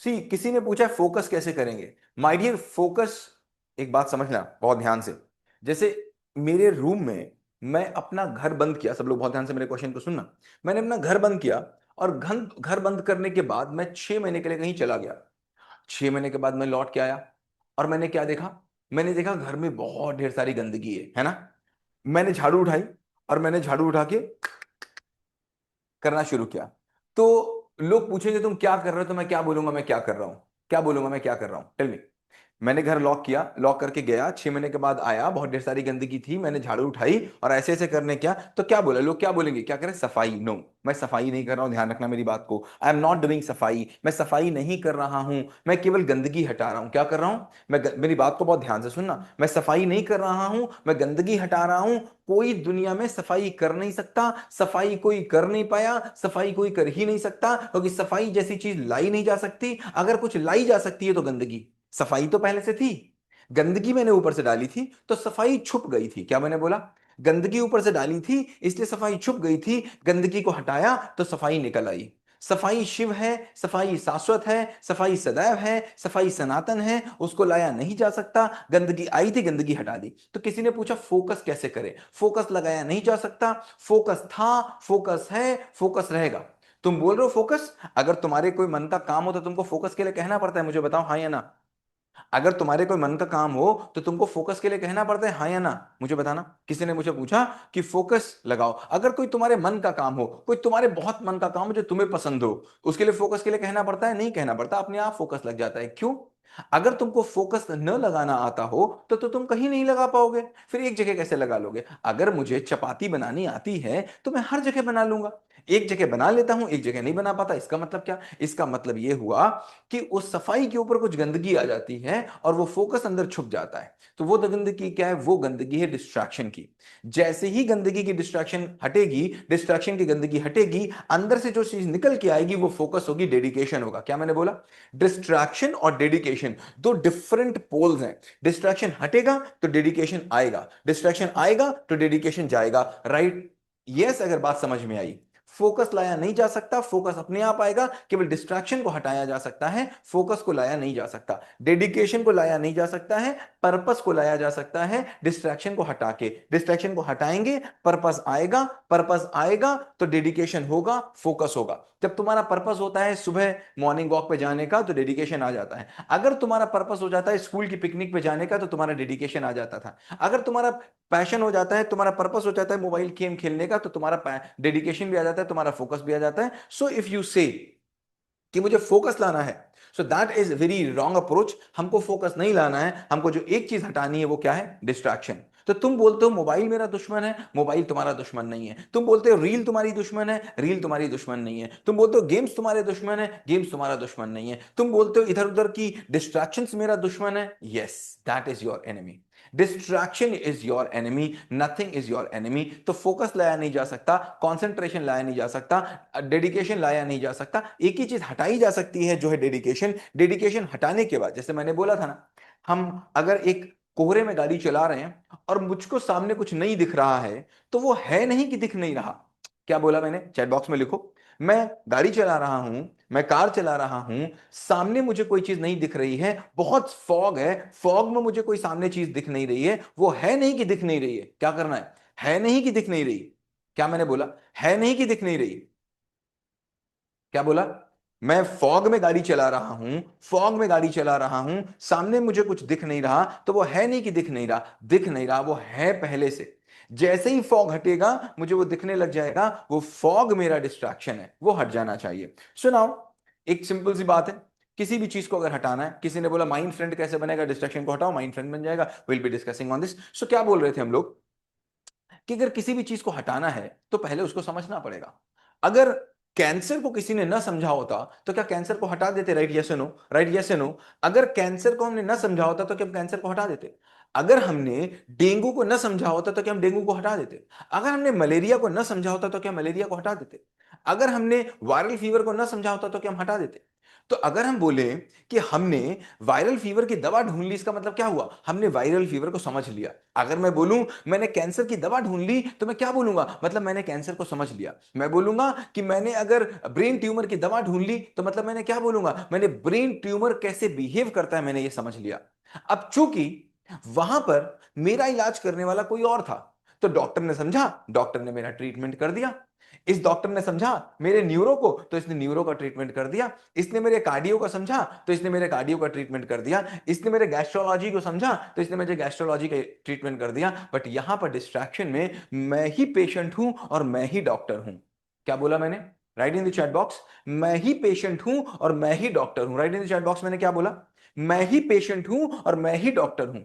सी किसी ने पूछा फोकस कैसे करेंगे। माय डियर, फोकस, एक बात समझना बहुत ध्यान से। जैसे मेरे रूम में मैं अपना घर बंद किया, सब लोग बहुत ध्यान से मेरे क्वेश्चन को सुनना। मैंने अपना घर बंद किया और घर बंद करने के बाद मैं 6 महीने के लिए कहीं चला गया। 6 महीने के बाद मैं लौट के आया और मैंने क्या देखा? मैंने देखा घर में बहुत ढेर सारी गंदगी है ना। मैंने झाड़ू उठाई और मैंने झाड़ू उठा के करना शुरू किया। तो लोग पूछेंगे तुम क्या कर रहे हो, तो मैं क्या बोलूंगा मैं क्या कर रहा हूं? क्या बोलूंगा मैं क्या कर रहा हूं? Tell me. मैंने घर लॉक किया, लॉक करके गया, 6 महीने के बाद आया, बहुत ढेर सारी गंदगी थी, मैंने झाड़ू उठाई और ऐसे ऐसे करने क्या, तो क्या बोला? लोग क्या बोलेंगे? क्या करें? सफाई? नो, मैं सफाई नहीं कर रहा हूं, ध्यान रखना मेरी बात को। आई एम नॉट डूइंग सफाई, मैं सफाई नहीं कर रहा हूं, मैं केवल गंदगी हटा रहा हूं। क्या कर रहा हूं? मेरी बात को बहुत ध्यान से सुनना। मैं सफाई नहीं कर रहा हूं, मैं गंदगी हटा रहा हूं। कोई दुनिया में सफाई कर नहीं सकता, सफाई कोई कर नहीं पाया, सफाई कोई कर ही नहीं सकता, क्योंकि सफाई जैसी चीज लाई नहीं जा सकती। अगर कुछ लाई जा सकती है तो गंदगी। सफाई तो पहले से थी, गंदगी मैंने ऊपर से डाली थी तो सफाई छुप गई थी। क्या मैंने बोला? गंदगी ऊपर से डाली थी इसलिए सफाई छुप गई थी, गंदगी को हटाया तो सफाई निकल आई। सफाई शिव है, सफाई शाश्वत है, सफाई सदैव है, सफाई सनातन है, उसको लाया नहीं जा सकता। गंदगी आई थी, गंदगी हटा दी। तो किसी ने पूछा फोकस कैसे करें? फोकस लगाया नहीं जा सकता, फोकस था, फोकस है, फोकस रहेगा। तुम बोल रहे हो फोकस, अगर तुम्हारे कोई मन का काम हो तो तुमको फोकस के लिए कहना पड़ता है, मुझे बताओ हाँ या ना? अगर तुम्हारे कोई मन का काम हो तो तुमको फोकस के लिए कहना पड़ता है, हाँ या ना? मुझे बताना। किसी ने मुझे पूछा कि फोकस लगाओ, अगर कोई तुम्हारे मन का काम हो, कोई तुम्हारे बहुत मन का काम हो जो तुम्हें पसंद हो, उसके लिए फोकस के लिए कहना पड़ता है? नहीं कहना पड़ता, अपने आप फोकस लग जाता है। क्यों? अगर तुमको फोकस न लगाना आता हो तो तुम कहीं नहीं लगा पाओगे, फिर एक जगह कैसे लगा लोगे? अगर मुझे चपाती बनानी आती है तो मैं हर जगह बना लूंगा। एक जगह बना लेता हूं, एक जगह नहीं बना पाता, इसका मतलब क्या? इसका मतलब यह हुआ कि उस सफाई के ऊपर कुछ गंदगी आ जाती है और वो फोकस अंदर छुप जाता है। तो वो गंदगी क्या है? वो गंदगी है डिस्ट्रैक्शन की। जैसे ही गंदगी की डिस्ट्रैक्शन हटेगी, डिस्ट्रैक्शन की गंदगी हटेगी, अंदर से जो चीज निकल के आएगी वो फोकस होगी, डेडिकेशन होगा। क्या मैंने बोला? डिस्ट्रैक्शन और डेडिकेशन दो डिफरेंट पोल्स हैं। डिस्ट्रैक्शन हटेगा तो डेडिकेशन आएगा, डिस्ट्रैक्शन आएगा तो डेडिकेशन जाएगा। राइट? यस, अगर बात समझ में आई। फोकस लाया नहीं जा सकता, फोकस अपने आप आएगा। केवल डिस्ट्रैक्शन को हटाया जा सकता है, फोकस को लाया नहीं जा सकता। डेडिकेशन को लाया नहीं जा सकता है, पर्पस को लाया जा सकता है। डिस्ट्रैक्शन को हटा के, डिस्ट्रैक्शन को हटाएंगे, पर्पस आएगा, पर्पस आएगा तो डेडिकेशन होगा, फोकस होगा। जब तुम्हारा पर्पस होता है सुबह मॉर्निंग वॉक पे जाने का तो डेडिकेशन आ जाता है। अगर तुम्हारा पर्पस हो जाता है स्कूल की पिकनिक पे जाने का तो तुम्हारा डेडिकेशन आ जाता था। अगर तुम्हारा पैशन हो जाता है, तुम्हारा पर्पस हो जाता है मोबाइल गेम खेलने का, तो तुम्हारा डेडिकेशन भी आ जाता है, तुम्हारा फोकस भी आ जाता है। सो इफ यू से कि मुझे फोकस लाना है, so that is very wrong approach. हमको फोकस नहीं लाना है, हमको जो एक चीज हटानी है वो क्या है? डिस्ट्रैक्शन। तो तुम बोलते हो मोबाइल मेरा दुश्मन है, मोबाइल तुम्हारा दुश्मन नहीं है। तुम बोलते हो रील तुम्हारी दुश्मन है, रील तुम्हारी दुश्मन नहीं है। तुम बोलते हो गेम्स तुम्हारे दुश्मन है, गेम्स तुम्हारा दुश्मन नहीं है। तुम बोलते हो इधर उधर की डिस्ट्रैक्शंस मेरा दुश्मन है। Yes, that is your enemy. Distraction is your enemy, nothing is your enemy. तो फोकस लाया नहीं जा सकता, कॉन्सेंट्रेशन लाया नहीं जा सकता, डेडिकेशन लाया नहीं जा सकता। एक ही चीज हटाई जा सकती है जो है डेडिकेशन। डेडिकेशन हटाने के बाद, जैसे मैंने बोला था ना, हम अगर एक कोहरे में गाड़ी चला रहे हैं और मुझको सामने कुछ नहीं दिख रहा है, तो वो है नहीं कि दिख नहीं रहा। क्या बोला मैंने? चैट बॉक्स में लिखो। मैं गाड़ी चला रहा हूं, मैं कार चला रहा हूं, सामने मुझे कोई चीज नहीं दिख रही है, बहुत फॉग है, फॉग में मुझे कोई सामने चीज दिख नहीं रही है। वो है नहीं कि दिख नहीं रही है, क्या करना है नहीं कि दिख नहीं रही। क्या मैंने बोला? है नहीं कि दिख नहीं रही। क्या बोला? मैं फॉग में गाड़ी चला रहा हूं, फॉग में गाड़ी चला रहा हूं, सामने मुझे कुछ दिख नहीं रहा, तो वो है नहीं कि दिख नहीं रहा, दिख नहीं रहा, वो है पहले से। जैसे ही फॉग हटेगा मुझे वो दिखने लग जाएगा, वो फॉग मेरा डिस्ट्रैक्शन है, वो हट जाना चाहिए। सुनाओ, एक सिंपल सी बात है। किसी भी चीज को अगर हटाना है, किसी ने बोला माइंड फ्रेंड कैसे बनेगा? डिस्ट्रैक्शन को हटाओ, माइंड फ्रेंड बन जाएगा। Will be discussing on this. So क्या बोल रहे थे हम लोग? कि अगर किसी भी चीज को हटाना है तो पहले उसको समझना पड़ेगा। अगर कैंसर को किसी ने ना समझा होता तो क्या कैंसर को हटा देते? Right yes no? Right yes no? अगर कैंसर को हमने ना समझा होता तो क्या हम कैंसर को हटा देते? अगर हमने डेंगू को ना समझा होता तो क्या हम डेंगू को हटा देते? अगर हमने मलेरिया को ना समझा होता तो क्या मलेरिया को हटा देते? अगर हमने वायरल फीवर को ना समझा होता तो क्या हम हटा देते? तो अगर हम बोले कि हमने वायरल फीवर की दवा ढूंढ ली, इसका मतलब क्या हुआ, हमने वायरल फीवर को समझ लिया। अगर मैं बोलूं मैंने कैंसर की दवा ढूंढ ली, तो मैं क्या बोलूंगा, मतलब मैंने कैंसर को समझ लिया। मैं बोलूंगा कि मैंने अगर ब्रेन ट्यूमर की दवा ढूंढ ली, तो मतलब मैंने क्या बोलूंगा, मैंने ब्रेन ट्यूमर कैसे बिहेव करता है मैंने ये समझ लिया। अब चूंकि वहां पर मेरा इलाज करने वाला कोई और था, तो डॉक्टर ने समझा, डॉक्टर ने मेरा ट्रीटमेंट कर दिया। इस डॉक्टर ने समझा मेरे न्यूरो को, तो इसने न्यूरो का ट्रीटमेंट कर दिया। इसने मेरे कार्डियो का समझा, तो इसने मेरे कार्डियो का ट्रीटमेंट कर दिया। इसने मेरे गैस्ट्रोलॉजी को समझा, तो इसने मुझे गैस्ट्रोलॉजी का ट्रीटमेंट कर दिया। बट यहां पर डिस्ट्रैक्शन में मैं ही पेशेंट हूं और मैं ही डॉक्टर हूं। क्या बोला मैंने, right in the chat box, मैं ही पेशेंट हूं और मैं ही डॉक्टर हूं। Right in the chat box मैंने क्या बोला, मैं ही पेशेंट हूं और मैं ही डॉक्टर हूं।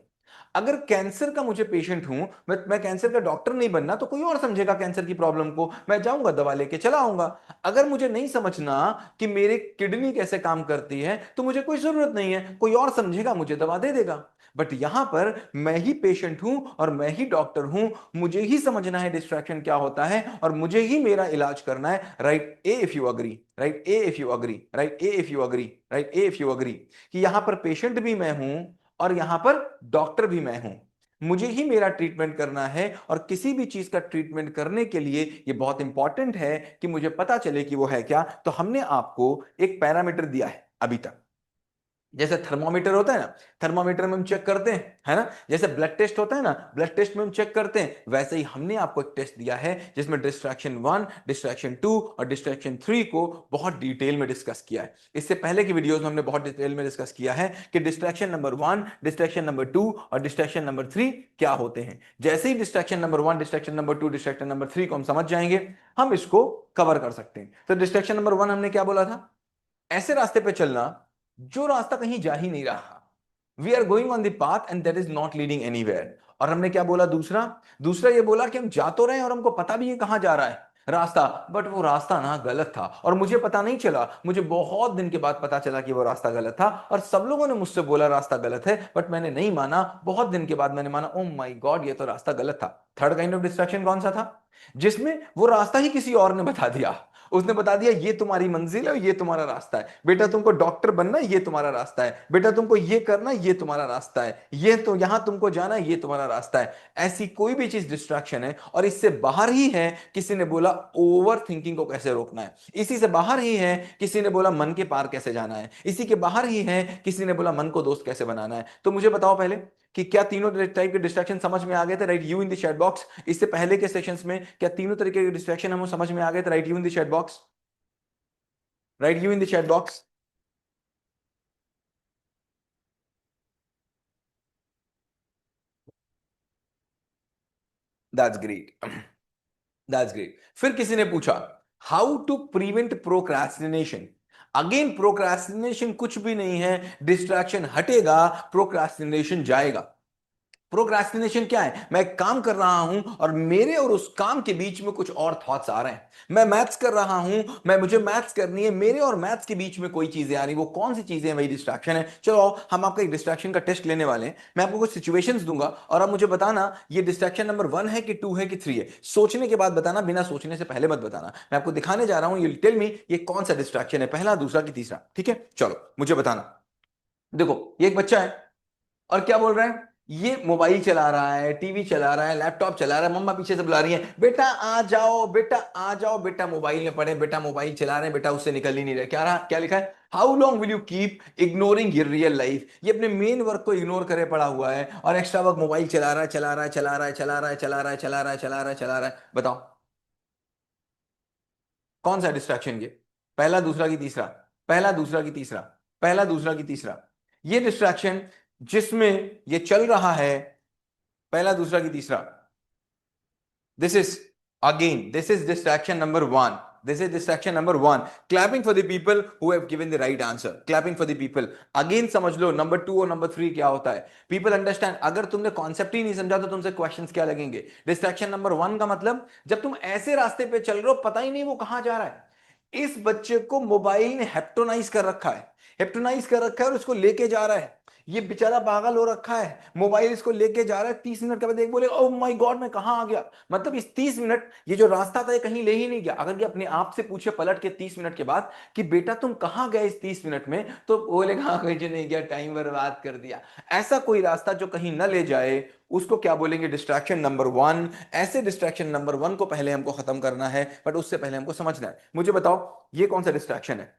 अगर कैंसर का मुझे पेशेंट हूं, मैं कैंसर का डॉक्टर नहीं बनना, तो कोई और समझेगा कैंसर की प्रॉब्लम को, मैं जाऊंगा दवा लेके चला आऊंगा। अगर मुझे नहीं समझना कि मेरे किडनी कैसे काम करती है, तो मुझे कोई जरूरत नहीं है, कोई और समझेगा, मुझे दवा दे देगा। बट यहां पर मैं ही पेशेंट हूं और मैं ही डॉक्टर हूं, मुझे ही समझना है डिस्ट्रैक्शन क्या होता है और मुझे ही मेरा इलाज करना है। Right A if you agree, right A if you agree, right A if you agree, right A if you agree, कि यहां पर पेशेंट भी मैं हूं और यहां पर डॉक्टर भी मैं हूं। मुझे ही मेरा ट्रीटमेंट करना है और किसी भी चीज का ट्रीटमेंट करने के लिए यह बहुत इंपॉर्टेंट है कि मुझे पता चले कि वो है क्या। तो हमने आपको एक पैरामीटर दिया है अभी तक, जैसे थर्मोमीटर होता है ना, थर्मोमीटर में हम चेक करते हैं, है ना, जैसे ब्लड टेस्ट होता है ना, ब्लड टेस्ट में हम चेक करते हैं, वैसे ही हमने आपको एक टेस्ट दिया है जिसमें डिस्ट्रैक्शन 1, डिस्ट्रैक्शन 2 और डिस्ट्रैक्शन 3 को बहुत डिटेल में डिस्कस किया है। इससे पहले की वीडियोस में हमने बहुत डिटेल में डिस्कस किया है कि डिस्ट्रैक्शन नंबर 1, डिस्ट्रैक्शन नंबर 2 और डिस्ट्रैक्शन नंबर 3 क्या होते हैं। जैसे ही distraction number 1, distraction number 2, distraction number 3 को हम समझ जाएंगे, हम इसको कवर कर सकते हैं। तो डिस्ट्रैक्शन नंबर 1 हमने क्या बोला था, ऐसे रास्ते पे चलना जो रास्ता कहीं जा ही नहीं रहा, we are going on the path and that is not leading anywhere. और हमने क्या बोला दूसरा, दूसरा ये बोला कि हम जा तो रहे हैं और हमको पता भी है कहां जा रहा है रास्ता, बट वो रास्ता ना गलत था और मुझे पता नहीं चला, मुझे बहुत दिन के बाद पता चला कि वो रास्ता गलत था। और सब लोगों ने मुझसे बोला रास्ता गलत है, बट मैंने नहीं माना, बहुत दिन के बाद मैंने माना, ओ माय गॉड ये तो रास्ता गलत था। थर्ड काइंड ऑफ डिस्ट्रैक्शन कौन सा था, जिसमें वो रास्ता ही किसी और ने बता दिया। उसने बता दिया ये तुम्हारी मंजिल है, ये तुम्हारा रास्ता है, बेटा तुमको डॉक्टर बनना है, ये तुम्हारा रास्ता है, बेटा तुमको ये करना है, ये तुम्हारा रास्ता है, ये तो यहां तुमको जाना है, ये तुम्हारा रास्ता है। ऐसी कोई भी चीज डिस्ट्रैक्शन है और इससे बाहर ही है। किसी ने बोला ओवर थिंकिंग को कैसे रोकना है, इसी से बाहर ही है किसी ने बोला मन के पार कैसे जाना है, इसी के बाहर ही है किसी ने बोला मन को दोस्त कैसे बनाना है। तो मुझे बताओ पहले कि क्या तीनों टाइप के डिस्ट्रैक्शन समझ में आ गए थे, write you in the chat box. इससे पहले के सेशंस में क्या तीनों तरीके के डिस्ट्रैक्शन हमें समझ में आ गए थे, write you in the chat box, write you in the chat box. That's great, that's great. फिर किसी ने पूछा how to prevent procrastination. Again procrastination कुछ भी नहीं है, डिस्ट्रैक्शन हटेगा प्रोक्रास्टिनेशन जाएगा। प्रोक्रास्टिनेशन क्या है, मैं एक काम कर रहा हूं और मेरे और उस काम के बीच में कुछ और थॉट्स आ रहे हैं। मैं मैथ्स कर रहा हूं, मुझे मैथ्स करनी है, मेरे और मैथ्स के बीच में कोई चीजें आ रही, वो कौन सी चीजें हैं, वही डिस्ट्रैक्शन है। चलो हम आपका एक डिस्ट्रैक्शन का टेस्ट लेने वाले हैं, मैं आपको कुछ सिचुएशंस दूंगा और आप मुझे बताना ये डिस्ट्रैक्शन नंबर 1 है कि 2 है कि 3 है। सोचने के बाद बताना, बिना सोचने से पहले मत बताना। मैं आपको दिखाने जा रहा हूं, यू टेल मी ये कौन सा डिस्ट्रैक्शन है, पहला, दूसरा कि तीसरा, ठीक है। चलो मुझे बताना। देखो ये एक बच्चा है और क्या बोल रहा है, ये मोबाइल चला रहा है, टीवी चला रहा है, लैपटॉप चला रहा है, मम्मा पीछे से बुला रही है, बेटा आ जाओ, बेटा आ जाओ, बेटा मोबाइल में पड़े, बेटा मोबाइल चला रहे हैं, बेटा उससे निकल ही नहीं रहे। क्या रहा, क्या लिखा है, how long will you keep ignoring your real life. ये अपने मेन वर्क को इग्नोर करे पड़ा हुआ है और एक्स्ट्रा वर्क मोबाइल चला रहा है, चला रहा है, चला रहा है, चला रहा है, चला रहा है, चला रहा है, चला रहा है, चला रहा है। बताओ कौन सा डिस्ट्रैक्शन ये, पहला, दूसरा की तीसरा, पहला, दूसरा की तीसरा, पहला, दूसरा की तीसरा। ये डिस्ट्रैक्शन जिसमें ये चल रहा है, पहला, दूसरा की तीसरा, this is again, this is distraction number 1, this is distraction number 1। clapping for the people who have given the right answer, clapping for the people। again समझ लो नंबर 2 और नंबर 3 क्या होता है, people understand। अगर तुमने कॉन्सेप्ट ही नहीं समझा तो तुमसे क्वेश्चंस क्या लगेंगे। डिस्ट्रैक्शन नंबर 1 का मतलब जब तुम ऐसे रास्ते पे चल रहे हो, पता ही नहीं वो कहां जा रहा है। इस बच्चे को मोबाइल ने हेप्टोनाइज कर रखा है। हिप्नोटाइज कर रखा है और उसको लेके जा रहा है। ये बेचारा पागल हो रखा है, मोबाइल इसको लेके जा रहा है, 30 मिनट के बाद एक बोले ओ माय गॉड मैं कहां आ गया। मतलब इस 30 मिनट, ये जो रास्ता था ये कहीं ले ही नहीं गया। अगर ये अपने आप से पूछे पलट के 30 मिनट के बाद कि बेटा तुम कहां गए इस 30 मिनट में, तो बोलेगा हाँ कहीं नहीं गया, टाइम बर्बाद कर दिया। ऐसा कोई रास्ता जो कहीं न ले जाए, उसको क्या बोलेंगे? Distraction number 1। ऐसे डिस्ट्रैक्शन नंबर 1 को पहले हमको खत्म करना है, बट उससे पहले हमको समझना है। मुझे बताओ ये कौन सा डिस्ट्रैक्शन है?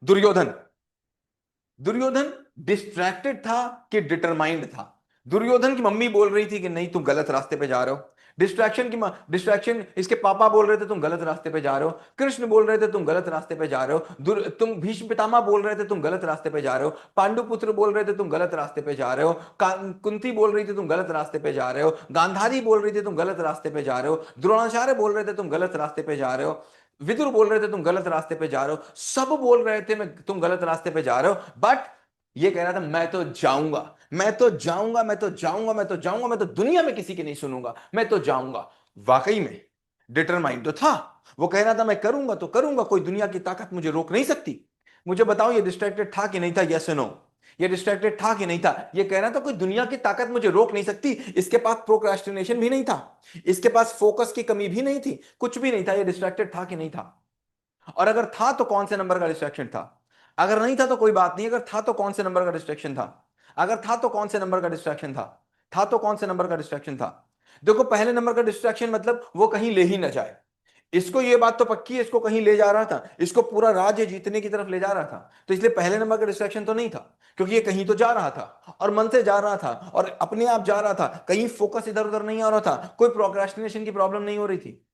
दुर्योधन। दुर्योधन डिस्ट्रैक्टेड था कि डिटरमाइंड था? दुर्योधन की मम्मी बोल रही थी कि नहीं तुम गलत रास्ते पे जा रहे हो। डिस्ट्रैक्शन इसके पापा बोल रहे थे तुम गलत रास्ते पे जा रहे हो। कृष्ण बोल रहे थे तुम गलत रास्ते पे जा रहे हो। तुम भीष्म पितामह बोल रहे थे तुम गलत रास्ते पे जा रहे हो। पांडु पुत्र बोल रहे थे तुम गलत रास्ते पे जा रहे हो। कुंती बोल रही थी तुम गलत रास्ते पे जा रहे हो। गांधारी बोल रही थी तुम गलत रास्ते पे जा रहे हो। द्रोणाचार्य बोल रहे थे तुम गलत रास्ते पे जा रहे हो। विदुर बोल रहे थे तुम गलत रास्ते पे जा रहे हो। सब बोल रहे थे मैं तुम गलत रास्ते पे जा रहे हो, बट ये कह रहा था मैं तो जाऊंगा, मैं तो जाऊंगा, मैं तो जाऊंगा, मैं तो जाऊंगा, मैं तो दुनिया में किसी की नहीं सुनूंगा, मैं तो जाऊंगा। वाकई में डिटरमाइंड तो था। वो कह रहा था मैं करूंगा तो करूंगा, कोई दुनिया की ताकत मुझे रोक नहीं सकती। मुझे बताओ ये डिस्ट्रैक्टेड था कि नहीं था? Yes no. ये डिस्ट्रैक्टेड था कि नहीं था? ये कह रहा था कोई दुनिया की ताकत मुझे रोक नहीं सकती। इसके पास प्रोक्रेस्टिनेशन भी नहीं था, इसके पास फोकस की कमी भी नहीं थी, कुछ भी नहीं था। ये डिस्ट्रैक्टेड था कि नहीं था? और अगर था तो कौन से नंबर का डिस्ट्रैक्शन था? अगर नहीं था तो कोई बात नहीं, अगर था तो कौन से नंबर का डिस्ट्रैक्शन था? अगर था तो कौन से नंबर का डिस्ट्रैक्शन था तो कौन से नंबर का डिस्ट्रैक्शन था? देखो पहले नंबर का डिस्ट्रैक्शन मतलब वो कहीं ले ही ना जाए। इसको ये बात तो पक्की है, इसको कहीं ले जा रहा था, इसको पूरा राज्य जीतने की तरफ ले जा रहा था। तो इसलिए पहले नंबर का डिस्ट्रैक्शन तो नहीं था, क्योंकि ये कहीं तो जा रहा था और मन से जा रहा था और अपने आप जा रहा था, कहीं फोकस इधर उधर नहीं आ रहा था, कोई प्रोक्रेस्टिनेशन की प्रॉब्लम नहीं हो रही थी।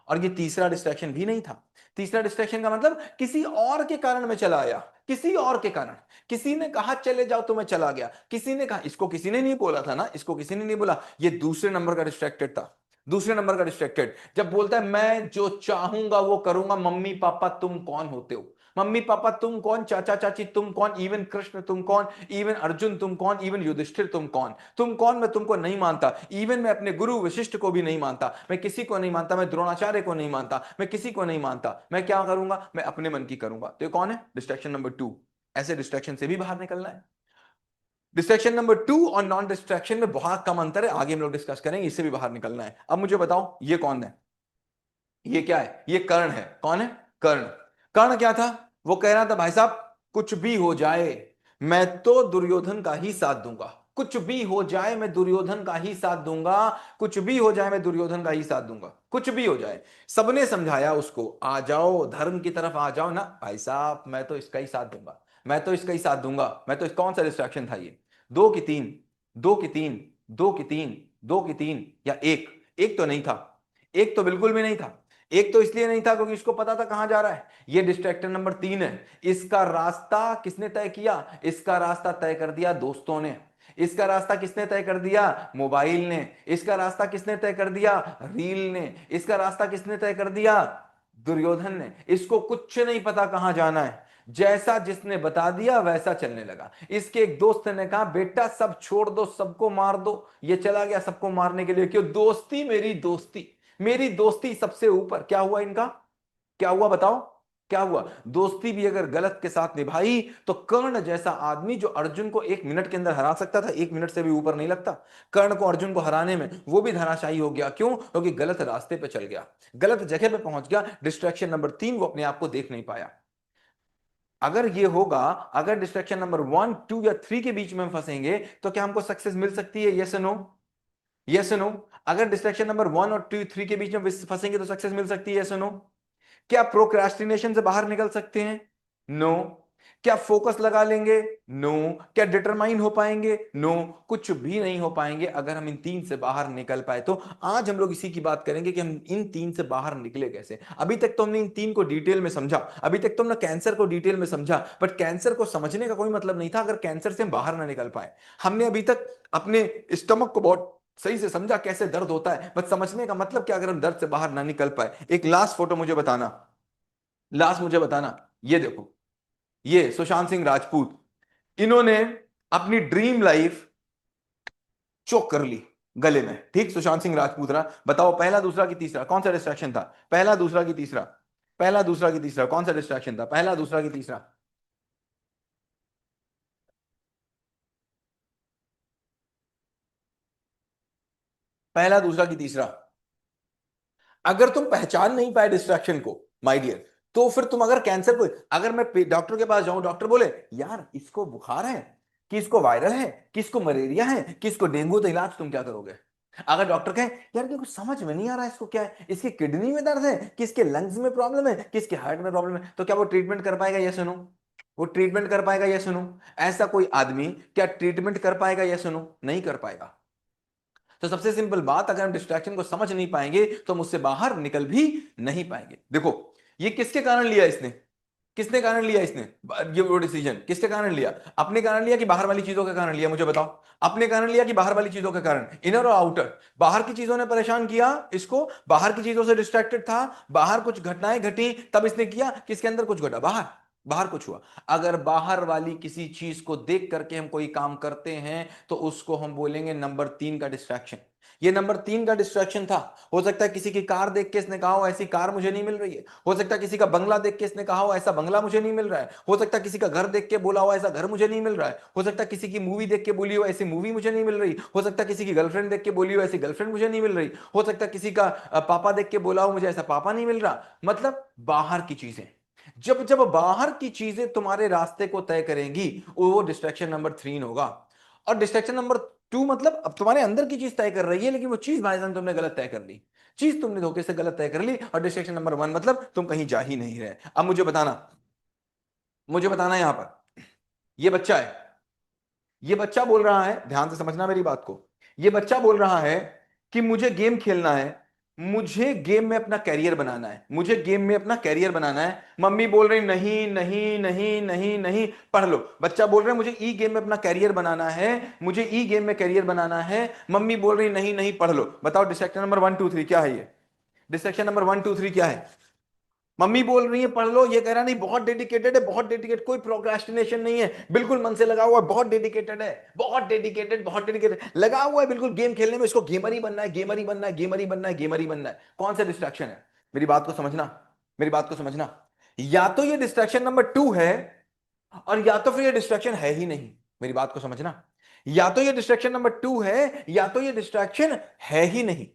और ये तीसरा डिस्ट्रैक्शन भी नहीं था। तीसरा डिस्ट्रैक्शन का मतलब किसी और के कारण मैं चला आया, किसी और के कारण। किसी ने कहा चले जाओ तो मैं चला गया, किसी ने कहा, इसको किसी ने नहीं बोला था ना, इसको किसी ने नहीं बोला। ये दूसरे नंबर का डिस्ट्रैक्टेड था। दूसरे नंबर का डिस्ट्रैक्टेड जब बोलता है मैं जो चाहूंगा वो करूंगा, मम्मी पापा तुम कौन होते हो? मम्मी पापा तुम कौन? चाचा चाची तुम कौन? इवन कृष्ण तुम कौन? इवन अर्जुन तुम कौन? इवन युधिष्ठिर तुम कौन? तुम कौन? मैं तुमको नहीं मानता। इवन मैं अपने गुरु वशिष्ठ को भी नहीं मानता, मैं किसी को नहीं मानता, मैं द्रोणाचार्य को नहीं मानता, मैं किसी को नहीं मानता। मैं क्या करूंगा? मैं अपने मन की करूंगा। तो ये कौन है? Distraction number 2। ऐसे डिस्ट्रैक्शन से भी बाहर निकलना है। डिस्ट्रैक्शन नंबर 2 और नॉन डिस्ट्रैक्शन में बहुत कम अंतर है, आगे हम लोग डिस्कस करेंगे। इससे भी बाहर निकलना है। अब मुझे बताओ ये कौन है? ये क्या है? ये कर्ण है। कौन है? कर्ण। कर्ण क्या था? वो कह रहा था भाई साहब कुछ भी हो जाए मैं तो दुर्योधन का ही साथ दूंगा, कुछ भी हो जाए मैं दुर्योधन का ही साथ दूंगा, कुछ भी हो जाए मैं दुर्योधन का ही साथ दूंगा, कुछ भी हो जाए। सबने समझाया उसको आ जाओ धर्म की तरफ आ जाओ ना भाई साहब, मैं तो इसका ही साथ दूंगा, मैं तो इसका ही साथ दूंगा, मैं तो कौन सा डिस्ट्रैक्शन था ये? दो की तीन, दो की तीन, दो की तीन, दो की तीन, या एक? एक तो नहीं था, एक तो बिल्कुल भी नहीं था। एक तो इसलिए नहीं था क्योंकि इसको पता था कहां जा रहा है। ये डिस्ट्रैक्टर नंबर 3 है। इसका रास्ता किसने तय किया? इसका रास्ता तय कर दिया दोस्तों ने। इसका रास्ता किसने तय कर दिया? मोबाइल ने। इसका रास्ता किसने तय कर दिया? रील ने। इसका रास्ता किसने तय कर दिया? दुर्योधन ने। इसको कुछ नहीं पता कहां जाना है, जैसा जिसने बता दिया वैसा चलने लगा। इसके एक दोस्त ने कहा बेटा सब छोड़ दो, सबको मार दो। ये चला गया सबको मारने के लिए। क्यों? दोस्ती मेरी दोस्ती, मेरी दोस्ती सबसे ऊपर। क्या हुआ इनका? क्या हुआ बताओ? क्या हुआ? दोस्ती भी अगर गलत के साथ निभाई तो कर्ण जैसा आदमी जो अर्जुन को 1 मिनट के अंदर हरा सकता था, 1 मिनट से भी ऊपर नहीं लगता, कर्ण को अर्जुन को हराने में, वो भी धराशायी हो गया। क्यों? क्योंकि गलत रास्ते पे चल गया, गलत जगह पे पहुंच गया। डिस्ट्रैक्शन नंबर 3 वो अपने आप को देख नहीं पाया। अगर ये होगा, अगर डिस्ट्रैक्शन नंबर 1, 2 या 3 के बीच में हम फंसेंगे तो क्या हमको सक्सेस मिल सकती है? Yes no? Yes no? अगर डिस्ट्रैक्शन नंबर 1 और 2, 3 के बीच में फंसेंगे तो सक्सेस मिल सकती है? Yes no? क्या प्रोक्रास्टिनेशन से बाहर निकल सकते हैं? नो। क्या फोकस लगा लेंगे? नो। क्या डिटरमाइन हो पाएंगे? नो। कुछ भी नहीं हो पाएंगे अगर हम इन 3 से बाहर निकल पाए तो। आज हम लोग इसी की बात करेंगे कि हम इन 3 से बाहर निकले कैसे। अभी तक तो हमने इन 3 को डिटेल में समझा, अभी तक तो हमने कैंसर को डिटेल में समझा, बट कैंसर को समझने का कोई मतलब नहीं था अगर कैंसर से हम बाहर ना निकल पाए। हमने अभी तक अपने स्टमक को बहुत सही से समझा, कैसे दर्द होता है, बट समझने का मतलब क्या अगर हम दर्द से बाहर ना निकल पाए। एक लास्ट फोटो मुझे बताना, लास्ट मुझे बताना। ये देखो, ये सुशांत सिंह राजपूत, इन्होंने अपनी ड्रीम लाइफ चोक कर ली गले में। ठीक, सुशांत सिंह राजपूत रहा। बताओ पहला दूसरा की तीसरा कौन सा डिस्ट्रैक्शन था? पहला दूसरा की तीसरा, पहला दूसरा की तीसरा कौन सा डिस्ट्रैक्शन था? पहला दूसरा की तीसरा, पहला, दूसरा की तीसरा। अगर तुम पहचान नहीं पाए डिस्ट्रैक्शन को माय डियर, तो फिर तुम अगर कैंसर को, अगर मैं डॉक्टर के पास जाऊं, डॉक्टर बोले यार इसको बुखार है, कि इसको वायरल है, कि इसको मलेरिया है, कि इसको डेंगू, तो इलाज तुम क्या करोगे? अगर डॉक्टर कहे यार ये कुछ समझ में नहीं आ रहा है इसको क्या है, इसकी किडनी में दर्द है, कि इसके लंग्स में प्रॉब्लम है, कि इसके हार्ट में प्रॉब्लम है, तो क्या वो ट्रीटमेंट कर पाएगा? ये सुनो, वो ट्रीटमेंट कर पाएगा? ये सुनो, ऐसा कोई आदमी क्या ट्रीटमेंट कर पाएगा? ये सुनो, नहीं कर पाएगा। तो सबसे सिंपल बात, अगर हम डिस्ट्रैक्शन को समझ नहीं पाएंगे तो हम उससे बाहर निकल भी नहीं पाएंगे। देखो, ये किसके कारण लिया इसने, किसने कारण लिया इसने, ये वो डिसीजन किसके कारण लिया? अपने कारण लिया कि बाहर वाली चीजों के कारण लिया? मुझे बताओ, अपने कारण लिया कि बाहर वाली चीजों के कारण, इनर और आउटर? बाहर की चीजों ने परेशान किया इसको, बाहर की चीजों से डिस्ट्रैक्टेड था, बाहर कुछ घटनाएं घटी तब इसने किया, किसके अंदर कुछ घटा? बाहर, बाहर कुछ हुआ। अगर बाहर वाली किसी चीज को देख करके हम कोई काम करते हैं तो उसको हम बोलेंगे नंबर 3 का डिस्ट्रैक्शन। ये नंबर 3 का डिस्ट्रैक्शन था। हो सकता है किसी की कार देख के इसने कहा हो ऐसी कार मुझे नहीं मिल रही है, हो सकता है किसी का बंगला देख के इसने कहा हो ऐसा बंगला मुझे नहीं मिल रहा है, हो सकता है किसी का घर देख के बोला हो ऐसा घर मुझे नहीं मिल रहा है, हो सकता है किसी की मूवी देख के बोली हो ऐसी मूवी मुझे नहीं मिल रही, हो सकता है किसी की गर्लफ्रेंड देख के बोली हो ऐसी गर्लफ्रेंड मुझे नहीं मिल रही, हो सकता है किसी का पापा देख के बोला हो मुझे ऐसा पापा नहीं मिल रहा। मतलब बाहर की चीजें, जब जब बाहर की चीजें तुम्हारे रास्ते को तय करेंगी, वो डिस्ट्रैक्शन नंबर 3 होगा। और डिस्ट्रैक्शन नंबर 2 मतलब अब तुम्हारे अंदर की चीज तय कर रही है, लेकिन वो चीज भाईजान तुमने गलत तय कर ली, चीज तुमने धोखे से गलत तय कर ली। और डिस्ट्रैक्शन नंबर 1 मतलब तुम कहीं जा ही नहीं रहे। अब मुझे बताना, मुझे बताना यहां पर, ये बच्चा है, ये बच्चा बोल रहा है, ध्यान से समझना मेरी बात को, ये बच्चा बोल रहा है कि मुझे गेम खेलना है, मुझे गेम में अपना कैरियर बनाना है, मुझे गेम में अपना कैरियर बनाना है। मम्मी बोल रही नहीं नहीं नहीं नहीं नहीं, पढ़ लो। बच्चा बोल रहा है मुझे ई गेम में अपना कैरियर बनाना है, मुझे ई गेम में कैरियर बनाना है। मम्मी बोल रही नहीं नहीं, पढ़ लो। बताओ डिस्ट्रैक्शन नंबर 1 2 3 क्या है? ये डिस्ट्रैक्शन नंबर 1 2 3 क्या है? मम्मी बोल रही है पढ़ लो, ये कह रहा नहीं बहुत डेडिकेटेड है, बहुत डेडिकेटेड, कोई प्रोक्रास्टिनेशन नहीं है, बिल्कुल मन से लगा हुआ है, बहुत डेडिकेटेड है, बहुत डेडिकेटेड, बहुत डेडिकेटेड लगा हुआ है बिल्कुल गेम खेलने में, इसको गेमर ही बनना है, गेमर ही बनना है, गेमर ही बनना है, गेमर ही बनना है। कौन सा डिस्ट्रैक्शन है? मेरी बात को समझना, मेरी बात को समझना। या तो ये डिस्ट्रैक्शन नंबर 2 है, और या तो फिर ये डिस्ट्रैक्शन है ही नहीं। मेरी बात को समझना, या तो ये डिस्ट्रैक्शन नंबर 2 है, या तो ये डिस्ट्रैक्शन है ही नहीं।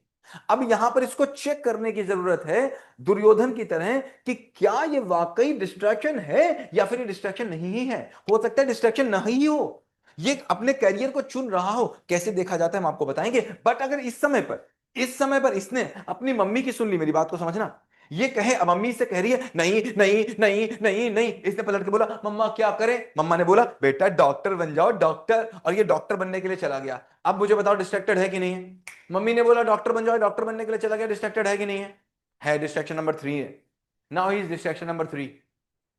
अब यहां पर इसको चेक करने की जरूरत है दुर्योधन की तरह, कि क्या ये वाकई डिस्ट्रैक्शन है या फिर ये डिस्ट्रैक्शन नहीं ही है। हो सकता है डिस्ट्रैक्शन नहीं हो, ये अपने कैरियर को चुन रहा हो। कैसे देखा जाता है हम आपको बताएंगे, बट अगर इस समय पर, इस समय पर इसने अपनी मम्मी की सुन ली, मेरी बात को समझना, ये कहे, अब मम्मी से कह रही है नहीं नहीं नहीं नहीं नहीं, इसने पलट के बोला मम्मा क्या करें? मम्मा ने बोला बेटा डॉक्टर बन जाओ डॉक्टर, और ये डॉक्टर बनने के लिए चला गया। अब मुझे बताओ डिस्ट्रैक्टेड है कि नहीं है? मम्मी ने बोला डॉक्टर बन जाओ, डॉक्टर बनने के लिए चला गया, डिस्ट्रैक्टेड है कि नहीं है? है, डिस्ट्रैक्शन नंबर 3 है। Now he is distraction number 3।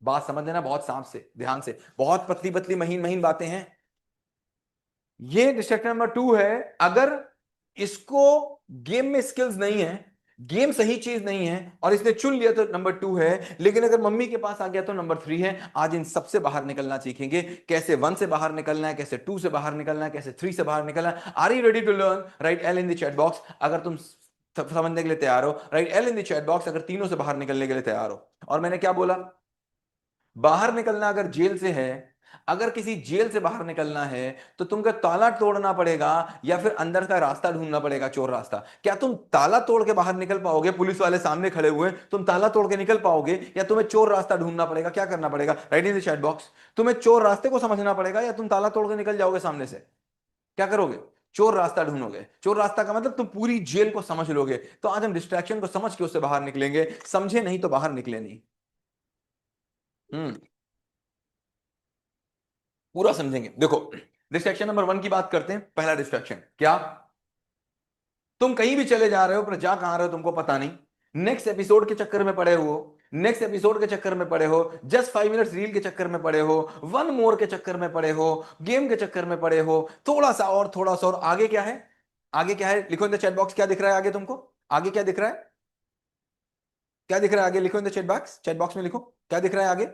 बात समझ लेना बहुत सांप से, ध्यान से, बहुत पतली पतली महीन महीन बातें हैं। ये डिस्ट्रैक्शन नंबर 2 है। अगर इसको गेम में स्किल्स नहीं है, गेम सही चीज नहीं है, और इसने चुन लिया तो नंबर 2 है, लेकिन अगर मम्मी के पास आ गया तो नंबर 3 है। आज इन सबसे बाहर निकलना सीखेंगे, कैसे 1 से बाहर निकलना है, कैसे 2 से बाहर निकलना है, कैसे 3 से बाहर निकलना है। Are you ready to learn? Write L in the chat box अगर तुम समझने के लिए तैयार हो, write L in the chat box अगर तीनों से बाहर निकलने के लिए तैयार हो। और मैंने क्या बोला? बाहर निकलना अगर जेल से है, अगर किसी जेल से बाहर निकलना है, तो तुमको ताला तोड़ना पड़ेगा या फिर अंदर का रास्ता ढूंढना पड़ेगा, चोर रास्ता। क्या तुम ताला तोड़ के बाहर निकल पाओगे? पुलिस वाले सामने खड़े हुए, तुम ताला तोड़ के निकल पाओगे, या तुम्हें चोर रास्ता ढूंढना पड़ेगा? क्या करना पड़ेगा? Right in the chat box. तुम्हें चोर रास्ते को समझना पड़ेगा, या तुम ताला तोड़ के निकल जाओगे सामने से? क्या करोगे? चोर रास्ता ढूंढोगे। चोर रास्ता का मतलब तुम पूरी जेल को समझ लोगे। तो आज हम डिस्ट्रैक्शन को समझ के उससे बाहर निकलेंगे, समझे नहीं तो बाहर निकले नहीं। हम्म, पूरा समझेंगे। देखो, डिस्ट्रैक्शन नंबर 1 की बात करते हैं। पहला डिस्ट्रैक्शन क्या? तुम कहीं भी चले जा रहे हो पर जा कहां रहे हो तुमको पता नहीं, नेक्स्ट एपिसोड के चक्कर में पड़े हो, नेक्स्ट एपिसोड के चक्कर में पड़े हो, जस्ट 5 मिनट्स रील के चक्कर में पड़े हो, वन मोर के चक्कर में पड़े हो, गेम के चक्कर में पड़े हो, थोड़ा सा और थोड़ा सा और। आगे क्या है? आगे क्या है? लिखो इन द चैट बॉक्स, क्या दिख रहा है आगे तुमको? आगे क्या दिख रहा है? क्या दिख रहा है आगे? लिखो इन the chat box, chat box में लिखो क्या दिख रहा है आगे?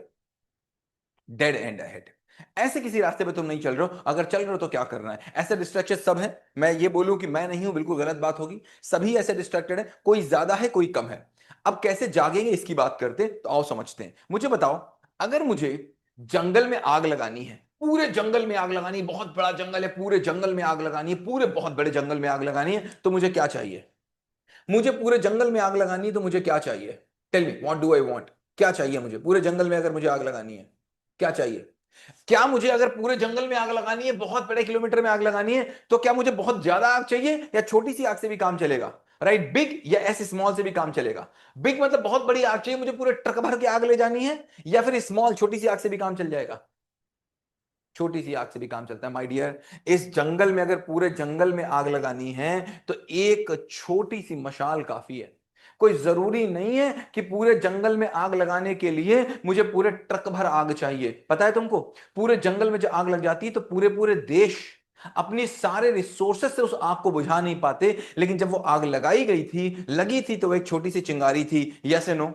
Dead and ahead. ऐसे किसी रास्ते पे तुम नहीं चल रहे हो, अगर चल रहे हो तो क्या करना है? ऐसे डिस्ट्रैक्शन सब है। मैं ये बोलूं कि मैं नहीं हूं, बिल्कुल गलत बात होगी। सभी ऐसे डिस्ट्रैक्टेड है, कोई ज्यादा है कोई कम है। अब कैसे जागेंगे इसकी बात करते हैं, तो आओ समझते हैं। मुझे बताओ, अगर मुझे जंगल में आग लगानी है, पूरे जंगल में आग लगानी है, बहुत बड़ा जंगल है, पूरे जंगल में आग लगानी है, पूरे बहुत बड़े जंगल में आग लगानी है, तो मुझे क्या चाहिए? मुझे पूरे जंगल में आग लगानी है तो मुझे क्या चाहिए? Tell me what do I want? क्या चाहिए मुझे पूरे जंगल में? अगर मुझे आग लगानी है, क्या चाहिए? क्या मुझे अगर पूरे जंगल में आग लगानी है, बहुत बड़े किलोमीटर में आग लगानी है, तो क्या मुझे बहुत ज्यादा आग चाहिए या छोटी सी आग से भी काम चलेगा? राइट, बिग या एस स्मॉल से भी काम चलेगा। बिग मतलब बहुत बड़ी आग चाहिए, मुझे पूरे ट्रक भर के आग ले जानी है, या फिर स्मॉल छोटी सी आग से भी काम चल जाएगा? छोटी सी आग से भी काम चलता है माय डियर। इस जंगल में अगर पूरे जंगल में आग लगानी है तो एक छोटी सी मशाल काफी है। कोई जरूरी नहीं है कि पूरे जंगल में आग लगाने के लिए मुझे पूरे ट्रक भर आग चाहिए। पता है तुमको, पूरे जंगल में जब आग लग जाती है तो पूरे पूरे देश अपनी सारे रिसोर्सेस से उस आग को बुझा नहीं पाते, लेकिन जब वो आग लगाई गई थी, लगी थी, तो वो एक छोटी सी चिंगारी थी। Yes no?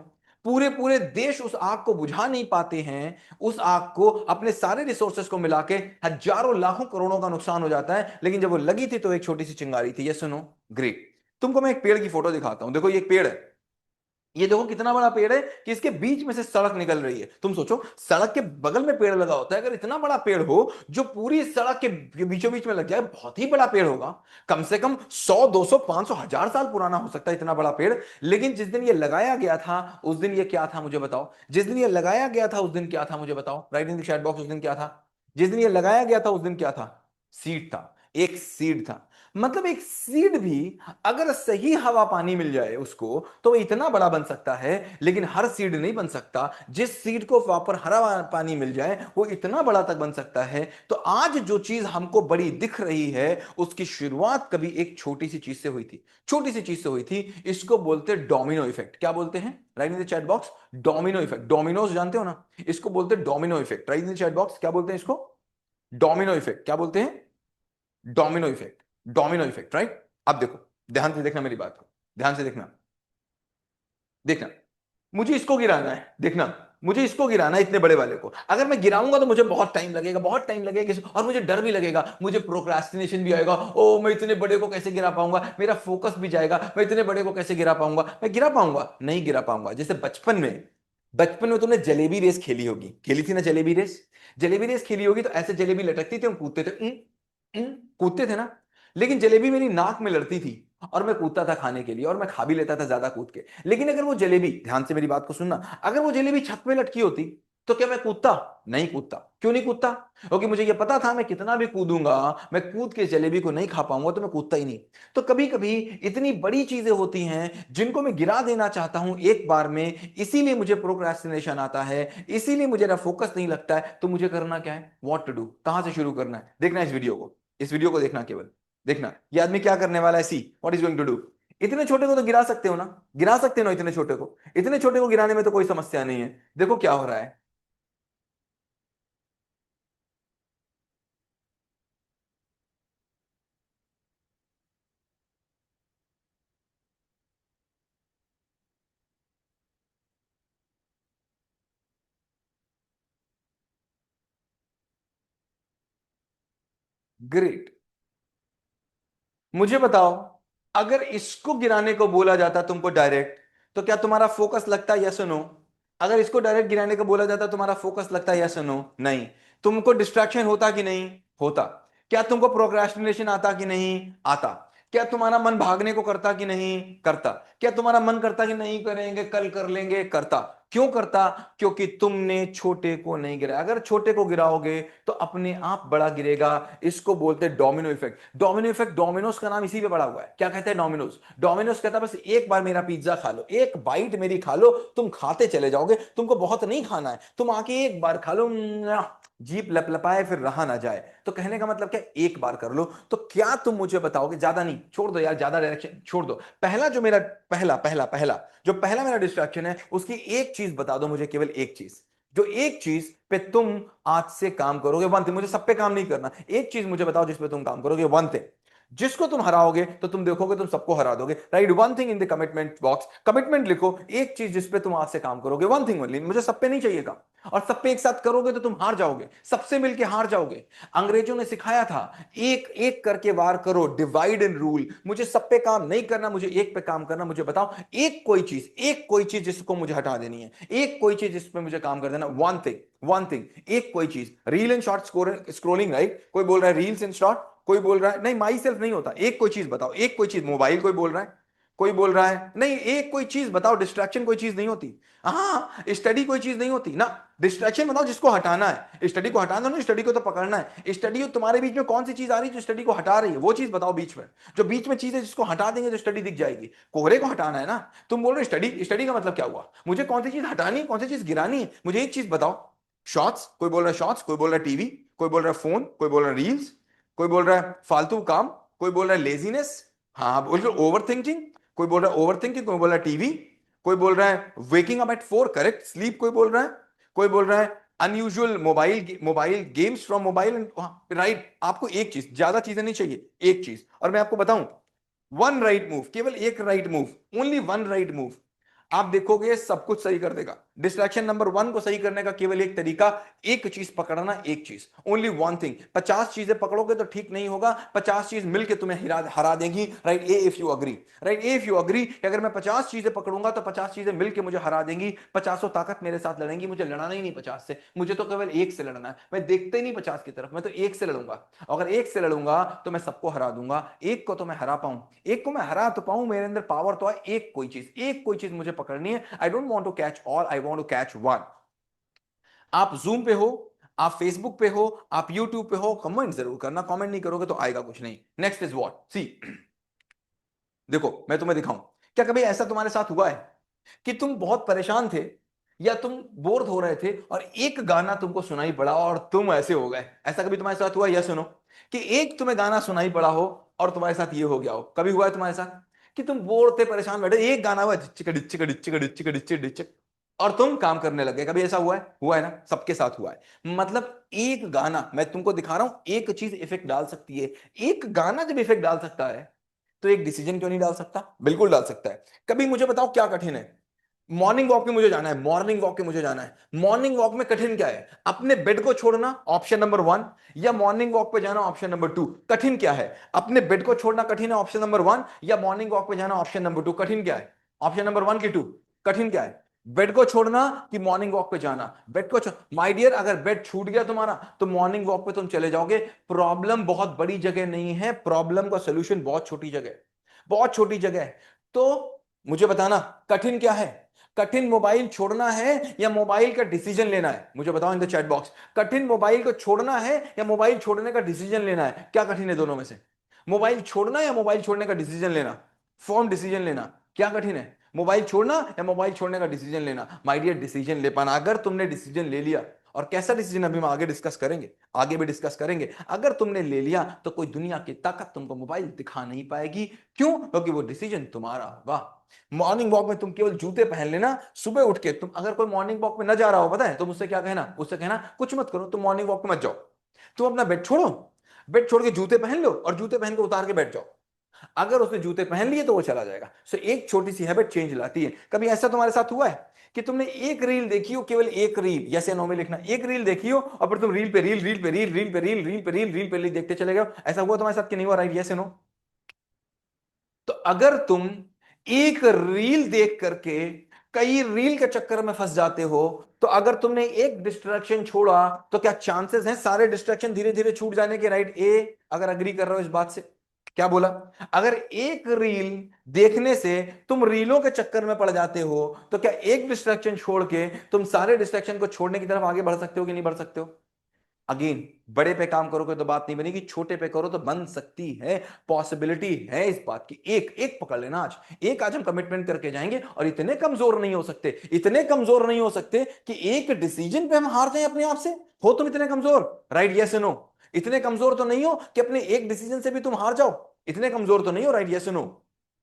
पूरे पूरे देश उस आग को बुझा नहीं पाते हैं। उस आग को अपने सारे रिसोर्सेस को मिला के हजारों लाखों करोड़ों का नुकसान हो जाता है, लेकिन जब वो लगी थी तो एक छोटी सी चिंगारी थी। ये सुनो, ग्रेट। तुमको मैं एक पेड़ की फोटो दिखाता हूं, देखो ये एक पेड़ है। ये देखो कितना बड़ा पेड़ है कि इसके बीच में से सड़क निकल रही है। तुम सोचो, सड़क के बगल में पेड़ लगा होता है, अगर इतना बड़ा पेड़ हो जो पूरी सड़क के बीचों बीच में लग जाए, बहुत ही बड़ा पेड़ होगा। कम से कम 100 200 500 1000 साल पुराना हो सकता है इतना बड़ा पेड़। लेकिन जिस दिन ये लगाया गया था उस दिन ये क्या था मुझे बताओ? जिस दिन ये लगाया गया था उस दिन क्या था मुझे बताओ? Right in the chat box, उस दिन क्या था? जिस दिन ये लगाया गया था उस दिन क्या था? सीड था। एक सीड था। मतलब एक सीड भी अगर सही हवा पानी मिल जाए उसको तो वो इतना बड़ा बन सकता है, लेकिन हर सीड नहीं बन सकता। जिस सीड को प्रॉपर हरा पानी मिल जाए वो इतना बड़ा तक बन सकता है। तो आज जो चीज हमको बड़ी दिख रही है उसकी शुरुआत कभी एक छोटी सी चीज से हुई थी। छोटी सी चीज से हुई थी। इसको बोलते हैं डोमिनो इफेक्ट। क्या बोलते हैं? Right in the chat box. Domino effect. Domino's जानते हो ना? इसको बोलते हैं domino effect. Right in the chat box, क्या बोलते हैं इसको? Domino effect. क्या बोलते हैं? Domino effect. Domino effect, right. अब देखो, ध्यान से देखना मेरी बात को, ध्यान से देखना। देखना, मुझे इसको गिराना है, देखना, मुझे इसको गिराना है, इतने बड़े वाले को। अगर मैं गिराऊंगा तो मुझे बहुत टाइम लगेगा, बहुत टाइम लगेगा, और मुझे डर भी लगेगा, मुझे प्रोक्रास्टिनेशन भी आएगा। ओ मैं इतने बड़े को कैसे गिरा पाऊंगा, मेरा फोकस भी जाएगा, मैं इतने बड़े को कैसे गिरा पाऊंगा? मैं गिरा पाऊंगा? नहीं गिरा पाऊंगा। जैसे बचपन में तुमने जलेबी रेस खेली होगी, खेली थी ना जलेबी रेस? जलेबी रेस खेली होगी तो ऐसे जलेबी लटकती थी, हम कूदते थे, कूदते थे ना। लेकिन जलेबी मेरी नाक में लड़ती थी और मैं कूदता था खाने के लिए, और मैं खा भी लेता था ज्यादा कूद के। लेकिन अगर वो जलेबी, ध्यान से मेरी बात को सुनना, अगर वो जलेबी छत पे लटकी होती तो क्या मैं कूदता? नहीं कूदता। क्यों नहीं कूदता? क्योंकि मुझे ये पता था मैं कितना भी कूदूंगा, मैं कूद के जलेबी को नहीं खा पाऊंगा, तो मैं कूदता ही नहीं। तो कभी कभी इतनी बड़ी चीजें होती हैं जिनको मैं गिरा देना चाहता हूं एक बार में, इसीलिए मुझे प्रोक्रेस्टिनेशन आता है, इसीलिए मुझे ना फोकस नहीं लगता है। तो मुझे करना क्या है? What to do. कहां से शुरू करना है? देखना इस वीडियो को, इस वीडियो को देखना केवल। देखना ये आदमी क्या करने वाला है। See what is going to do. इतने छोटे को तो गिरा सकते हो ना? गिरा सकते हो ना इतने छोटे को? इतने छोटे को गिराने में तो कोई समस्या नहीं है। देखो क्या हो रहा है। ग्रेट। मुझे बताओ, अगर इसको गिराने को बोला जाता तुमको डायरेक्ट, तो क्या तुम्हारा फोकस लगता है? Yes no? अगर इसको डायरेक्ट गिराने को बोला जाता तुम्हारा फोकस लगता है? Yes no? नहीं। तुमको डिस्ट्रैक्शन होता कि नहीं होता? क्या तुमको प्रोक्रेस्टिनेशन आता कि नहीं आता? क्या तुम्हारा मन भागने को करता कि नहीं करता? क्या तुम्हारा मन करता कि नहीं करेंगे, कल कर लेंगे? करता। क्यों करता? क्योंकि तुमने छोटे को नहीं गिराया। अगर छोटे को गिराओगे तो अपने आप बड़ा गिरेगा। इसको बोलते हैं domino effect. Domino effect, Domino's का नाम इसी पे पड़ा हुआ है। क्या कहते हैं? डोमिनोज। डोमिनोज कहता है बस एक बार मेरा पिज्जा खा लो, एक बाइट मेरी खा लो, तुम खाते चले जाओगे, तुमको बहुत नहीं खाना है, तुम आके एक बार खा लो, जीप लपलपाए फिर रहा ना जाए। तो कहने का मतलब क्या? एक बार कर लो। तो क्या तुम मुझे बताओगे? ज्यादा नहीं, छोड़ दो यार, ज्यादा डायरेक्शन छोड़ दो। पहला जो मेरा पहला पहला पहला जो पहला मेरा डिस्ट्रैक्शन है, उसकी एक चीज बता दो मुझे, केवल एक चीज। जो एक चीज पे तुम आज से काम करोगे, वन थिंग। मुझे सब पे काम नहीं करना, एक चीज मुझे बताओ जिस पे तुम काम करोगे, वन थिंग। जिसको तुम हराओगे तो तुम देखोगे तुम सबको हरा दोगे। Right, one thing in the commitment box, commitment लिखो, एक चीज जिस पे तुम आज से काम करोगे, वन थिंग ओनली, मुझे सब पे नहीं चाहिए काम। और सब पे एक साथ करोगे तो तुम हार जाओगे, सबसे मिलके हार जाओगे। अंग्रेजों ने सिखाया था एक एक करके वार करो, डिवाइड एंड रूल। मुझे सब पे काम नहीं करना, मुझे एक पे काम करना। मुझे बताओ एक कोई चीज, एक कोई चीज जिसको मुझे हटा देनी है, एक कोई चीज जिस पे मुझे काम कर देना, वन थिंग, वन थिंग, एक कोई चीज। Reel and short scrolling, right, कोई बोल रहा है रील्स एंड शॉर्ट, कोई बोल रहा है नहीं माई सेल्फ नहीं होता, एक कोई चीज बताओ, एक कोई चीज। मोबाइल कोई बोल रहा है, कोई बोल रहा है नहीं, एक कोई चीज बताओ। डिस्ट्रैक्शन कोई चीज नहीं होती। हाँ, स्टडी कोई चीज नहीं होती ना। डिस्ट्रैक्शन बताओ जिसको हटाना है। स्टडी को हटाना ना, स्टडी को तो पकड़ना है। स्टडी तुम्हारे बीच में कौन सी चीज आ रही है जो स्टडी को हटा रही है, वो चीज बताओ बीच में। जो बीच में चीज है जिसको हटा देंगे तो स्टडी दिख जाएगी। कोहरे को हटाना है ना। तुम बोल रहे स्टडी, स्टडी का मतलब क्या हुआ? मुझे कौन सी चीज हटानी है, कौन सी चीज गिरानी है, मुझे एक चीज बताओ। शॉर्ट्स, कोई बोल रहा है शॉर्ट्स, कोई बोल रहा है टीवी, कोई बोल रहा है फोन, कोई बोल रहा है रील्स, कोई बोल रहा है फालतू काम, कोई बोल रहा है लेजीनेस, हाँ बोल रहे ओवर थिंकिंग, कोई बोल रहा है ओवर थिंकिंग, कोई बोल रहा है टीवी, कोई बोल रहा है waking up at 4 correct sleep, कोई बोल रहा है, कोई बोल रहा है unusual mobile games from mobile. Right, आपको एक चीज, ज्यादा चीजें नहीं चाहिए, एक चीज। और मैं आपको बताऊं, वन राइट मूव, केवल एक right move, only one right move, आप देखोगे सब कुछ सही कर देगा। डिस्ट्रैक्शन नंबर वन को सही करने का केवल एक तरीका, एक चीज पकड़ना, एक चीज, ओनली वन थिंग। 50 चीजें पकड़ोगे तो ठीक नहीं होगा, 50 चीज मिलके तुम्हें हरा देंगी। Right, A if you agree, right, A if you agree कि अगर मैं 50 चीजें पकड़ूंगा तो 50 चीजें मिलके मुझे हरा देंगी। 50 ताकत मेरे साथ लड़ेंगी, मुझे लड़ना ही नहीं 50 से, मुझे तो केवल एक से लड़ना है। मैं देखते ही नहीं 50 की तरफ, मैं तो एक से लड़ूंगा। अगर एक से लड़ूंगा तो मैं सबको हरा दूंगा। एक को तो मैं हरा पाऊं, एक को मैं हरा तो पाऊं, मेरे अंदर पावर तो है। एक कोई चीज, एक कोई चीज मुझे पकड़नी है। I don't want to catch all, I want to catch one. आप जूम पे हो, आप फेसबुक पे हो, आप यूट्यूब पे हो, कमेंट जरूर करना। कमेंट नहीं करोगे तो आएगा कुछ नहीं। नेक्स्ट इज व्हाट, सी, देखो मैं तुम्हें दिखाऊं। क्या कभी ऐसा तुम्हारे साथ हुआ है कि तुम बहुत परेशान थे या तुम बोर हो रहे थे और एक गाना तुमको सुनाई पड़ा और तुम ऐसे हो गए? ऐसा कभी तुम्हारे साथ हुआ? या सुनो, कि एक तुम्हें गाना सुनाई पड़ा हो और तुम्हारे साथ ये हो गया हो। कभी हुआ है तुम्हारे साथ कि तुम बोर थे, परेशान बैठे, एक गाना हुआ चिक डिचिक डिचिक डिचिक डिचिक डिचिक और तुम काम करने लगे? कभी ऐसा हुआ है? हुआ है ना, सबके साथ हुआ है। मतलब एक गाना, मैं तुमको दिखा रहा हूं, एक चीज इफेक्ट डाल सकती है। एक गाना जब इफेक्ट डाल सकता है तो एक डिसीजन क्यों नहीं डाल सकता? बिल्कुल डाल सकता है। कभी मुझे बताओ क्या कठिन है? मॉर्निंग वॉक पे मुझे जाना है, मॉर्निंग वॉक पे मुझे जाना है। मॉर्निंग वॉक में कठिन क्या है? अपने बेड को छोड़ना, ऑप्शन नंबर वन, या मॉर्निंग वॉक पे जाना, ऑप्शन नंबर टू। कठिन क्या है? अपने बेड को छोड़ना कठिन है, ऑप्शन नंबर वन, या मॉर्निंग वॉक पे जाना, ऑप्शन नंबर टू। कठिन क्या है? ऑप्शन नंबर वन की टू। कठिन क्या है? बेड को छोड़ना कि मॉर्निंग वॉक पे जाना? बेड को माय डियर, अगर बेड छूट गया तुम्हारा तो मॉर्निंग वॉक पे तुम चले जाओगे। प्रॉब्लम बहुत बड़ी जगह नहीं है, प्रॉब्लम का सोल्यूशन बहुत छोटी जगह, बहुत छोटी जगह है। तो मुझे बताना कठिन क्या है? कठिन मोबाइल छोड़ना है या मोबाइल का डिसीजन लेना है? मुझे बताओ इन द चैट बॉक्स। कठिन मोबाइल को छोड़ना है या मोबाइल छोड़ने का डिसीजन लेना है? क्या कठिन है दोनों में से? मोबाइल छोड़ना या मोबाइल छोड़ने का डिसीजन लेना? फॉर्म डिसीजन लेना क्या कठिन है? मोबाइल छोड़ना या मोबाइल छोड़ने का डिसीजन लेना? माय डियर, डिसीजन ले पाना। अगर तुमने डिसीजन ले लिया, और कैसा डिसीजन अभी हम आगे डिस्कस करेंगे, आगे भी डिस्कस करेंगे, अगर तुमने ले लिया तो कोई दुनिया की ताकत तुमको मोबाइल दिखा नहीं पाएगी। क्यों? क्योंकि वो डिसीजन तुम्हारा। वाह, मॉर्निंग वॉक में तुम केवल जूते पहन लेना। सुबह उठ के तुम अगर कोई मॉर्निंग वॉक में न जा रहा हो, पता है, तो मुझसे क्या कहना, उससे कहना कुछ मत करो, तुम मॉर्निंग वॉक में मत जाओ, तुम अपना बेड छोड़ो, बेड छोड़ के जूते पहन लो और जूते पहन के उतार के बैठ जाओ। अगर उसने जूते पहन लिए तो वो चला जाएगा। सो एक छोटी सी हैबिट चेंज लाती है। कभी ऐसा तुम्हारे साथ हुआ है कि तुमने एक रील देखी हो, केवल एक रील, यस या नो में लिखना, एक रील देखी हो और फिर तुम रील पे रील, रील पे रील, रील पे रील, रील पे रील, रील पे रील देखते चले गए? ऐसा हुआ तुम्हारे साथ कि नहीं हुआ? राइट, यस या नो? तो अगर तुम एक रील देख करके कई रील के चक्कर में फंस जाते हो, तो अगर तुमने एक डिस्ट्रैक्शन छोड़ा तो क्या चांसेस हैं सारे डिस्ट्रैक्शन धीरे धीरे छूट जाने के? राइट, ए, अगर अग्री कर रहे हो इस बात से? क्या बोला? अगर एक रील देखने से तुम रीलों के चक्कर में पड़ जाते हो तो क्या एक डिस्ट्रैक्शन छोड़ के तुम सारे डिस्ट्रैक्शन को छोड़ने की तरफ आगे बढ़ सकते हो कि नहीं बढ़ सकते हो? अगेन, बड़े पे काम करोगे तो बात नहीं बनेगी, छोटे पे करो तो बन सकती है। पॉसिबिलिटी है इस बात की। एक एक पकड़ लेना आज, एक आज हम कमिटमेंट करके जाएंगे और इतने कमजोर नहीं हो सकते, इतने कमजोर नहीं हो सकते कि एक डिसीजन पे हम हार जाएं अपने आप से। हो तुम इतने कमजोर? Right, yes no? इतने कमजोर तो नहीं हो कि अपने एक डिसीजन से भी तुम हार जाओ। इतने कमजोर तो नहीं हो? Right, yes no?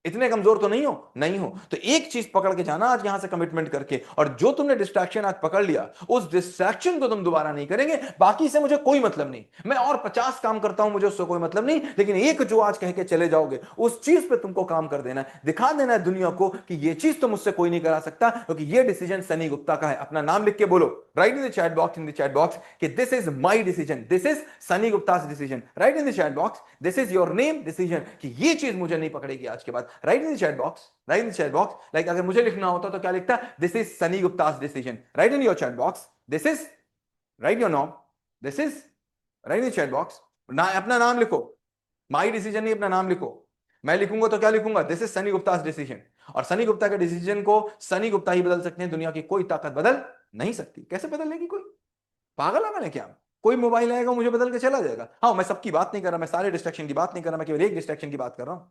इतने कमजोर तो नहीं हो, नहीं हो तो एक चीज पकड़ के जाना आज यहां से कमिटमेंट करके, और जो तुमने डिस्ट्रैक्शन आज पकड़ लिया उस डिस्ट्रैक्शन को तुम दोबारा नहीं करेंगे। बाकी से मुझे कोई मतलब नहीं, मैं और 50 काम करता हूं, मुझे उससे कोई मतलब नहीं, लेकिन एक जो आज कह के चले जाओगे उस चीज पे तुमको काम कर देना है, दिखा देना है दुनिया को कि ये चीज तो मुझसे कोई नहीं करा सकता, क्योंकि ये डिसीजन सनी गुप्ता का है। अपना नाम लिख के बोलो, right in the chat box, in the chat box कि this is my decision, this is Sunny Gupta decision. Right in the chat box this is your name decision, कि ये चीज मुझे नहीं पकड़ेगी आज के बाद। Right in the chat box, right in the chat box. Like अगर मुझे लिखना होता तो क्या लिखता, this is Sunny Gupta decision. Right in your chat box this is, right your नाम, this is, right in chat box ना, अपना नाम लिखो, माई डिसीजन नहीं, अपना नाम लिखो। मैं लिखूंगा तो क्या लिखूंगा, this is Sunny Gupta decision, और सनी गुप्ता के डिसीजन को सनी गुप्ता ही बदल सकते हैं, दुनिया की कोई ताकत बदल नहीं सकती। कैसे बदल लेगी कोई, पागल है मैंने क्या, कोई मोबाइल आएगा मुझे बदल के चला जाएगा। हाँ मैं सबकी बात नहीं कर रहा, मैं सारे डिस्ट्रैक्शन की बात नहीं कर रहा, मैं केवल एक डिस्ट्रैक्शन की बात कर रहा हूं।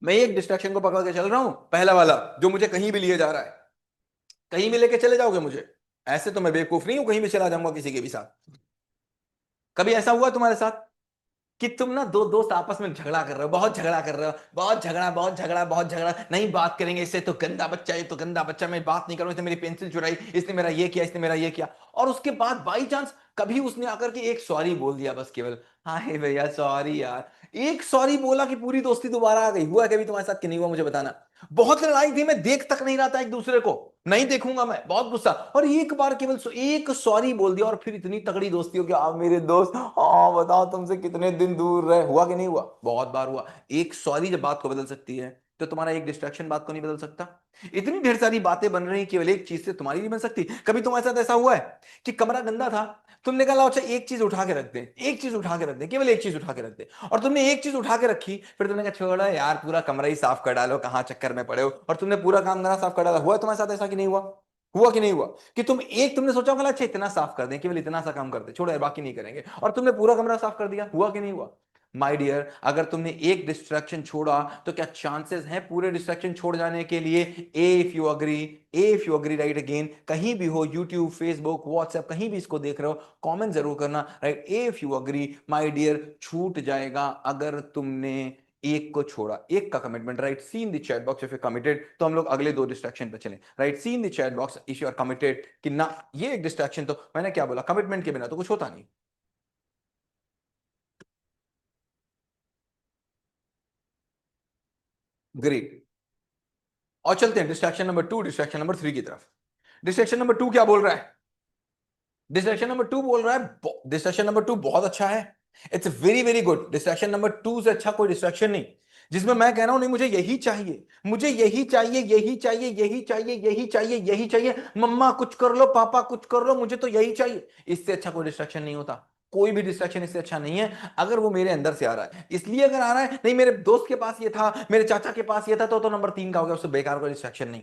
मैं एक डिस्ट्रैक्शन को पकड़ के चल रहा हूं, पहला वाला जो मुझे कहीं भी लिए जा रहा है। कहीं भी लेके चले जाओगे मुझे, ऐसे तो मैं बेवकूफ नहीं हूं कहीं भी चला जाऊंगा किसी के भी साथ। कभी ऐसा हुआ तुम्हारे साथ कि तुम ना दो दोस्त आपस में झगड़ा कर रहे हो, बहुत झगड़ा कर रहे हो, बहुत झगड़ा बहुत झगड़ा बहुत झगड़ा, नहीं बात करेंगे, इससे तो गंदा बच्चा, ये तो गंदा बच्चा, मैं बात नहीं करूं, इसने मेरी पेंसिल चुराई, इसने मेरा ये किया, इसने मेरा ये किया, और उसके बाद बाई चांस कभी उसने आकर के एक सॉरी बोल दिया, बस केवल हाँ भैया सॉरी यार, एक सॉरी बोला कि पूरी दोस्ती दोबारा आ गई। हुआ कभी तुम्हारे साथ कि नहीं हुआ मुझे बताना। बहुत लड़ाई थी, मैं देख तक नहीं रहा था एक दूसरे को, नहीं देखूंगा मैं, बहुत गुस्सा, और एक बार केवल एक सॉरी बोल दिया और फिर इतनी तगड़ी दोस्ती हो कि आप मेरे दोस्त, हाँ बताओ तुमसे कितने दिन दूर रहे। हुआ कि नहीं हुआ, बहुत बार हुआ। एक सॉरी जब बात को बदल सकती है तो तुम्हारा एक डिस्ट्रैक्शन बात को नहीं बदल सकता। इतनी ढेर सारी बातें बन रही केवल एक चीज से, तुम्हारी नहीं बन सकती। कभी तुम्हारे साथ ऐसा हुआ है कि कमरा गंदा था, तुमने कहा अच्छा एक चीज उठा के रख दे, एक चीज उठा के रख दे, केवल एक चीज उठा के रख दे, और तुमने एक चीज उठा के रखी, फिर तुमने कहा छोड़ो यार पूरा कमरा ही साफ कर डालो, कहाँ चक्कर में पड़े हो, और तुमने पूरा काम करना साफ कर डाला। हुआ तुम्हारे साथ ऐसा कि नहीं हुआ, हुआ कि नहीं हुआ कि तुम एक, तुमने सोचा होगा अच्छा इतना साफ कर दें, केवल इतना सा काम कर दे, छोड़ो यार बाकी नहीं करेंगे, और तुमने पूरा कमरा साफ कर दिया। हुआ कि नहीं हुआ। माय डियर, अगर तुमने एक डिस्ट्रैक्शन छोड़ा तो क्या चांसेस हैं पूरे डिस्ट्रैक्शन छोड़ जाने के लिए। A if you agree, A if you agree write again, कहीं भी हो, यूट्यूब फेसबुक व्हाट्सएप कहीं भी इसको देख रहे हो, कमेंट जरूर करना right. A if you agree my dear, छूट जाएगा अगर तुमने एक को छोड़ा, एक का commitment, right. See in the chat box if you committed, तो हम लोग अगले दो डिस्ट्रैक्शन पे चलें, right. See in the chat box if you are committed, कि ना ये एक डिस्ट्रैक्शन, तो मैंने क्या बोला, कमिटमेंट के बिना तो कुछ होता नहीं। ग्रेट, और चलते हैं distraction number two, distraction number three की तरफ। डिस्ट्रैक्शन नंबर टू क्या बोल रहा है, डिस्ट्रैक्शन नंबर टू बोल रहा है, डिस्ट्रैक्शन नंबर टू बहुत अच्छा है, it's very very good. Distraction number two से अच्छा कोई डिस्ट्रैक्शन नहीं, जिसमें मैं कह रहा हूं नहीं मुझे यही चाहिए, मुझे यही चाहिए, यही चाहिए, यही चाहिए, यही चाहिए, यही चाहिए, मम्मा कुछ कर लो, पापा कुछ कर लो, मुझे तो यही चाहिए। इससे अच्छा कोई डिस्ट्रैक्शन नहीं होता, कोई भी डिस्ट्रैक्शन इससे अच्छा नहीं है अगर वो मेरे अंदर से आ रहा है। इसलिए अगर आ रहा है नहीं मेरे दोस्त के पास ये था, मेरे चाचा के पास ये था, तो नंबर तीन का हो गया, उससे बेकार कोई डिस्ट्रैक्शन नहीं।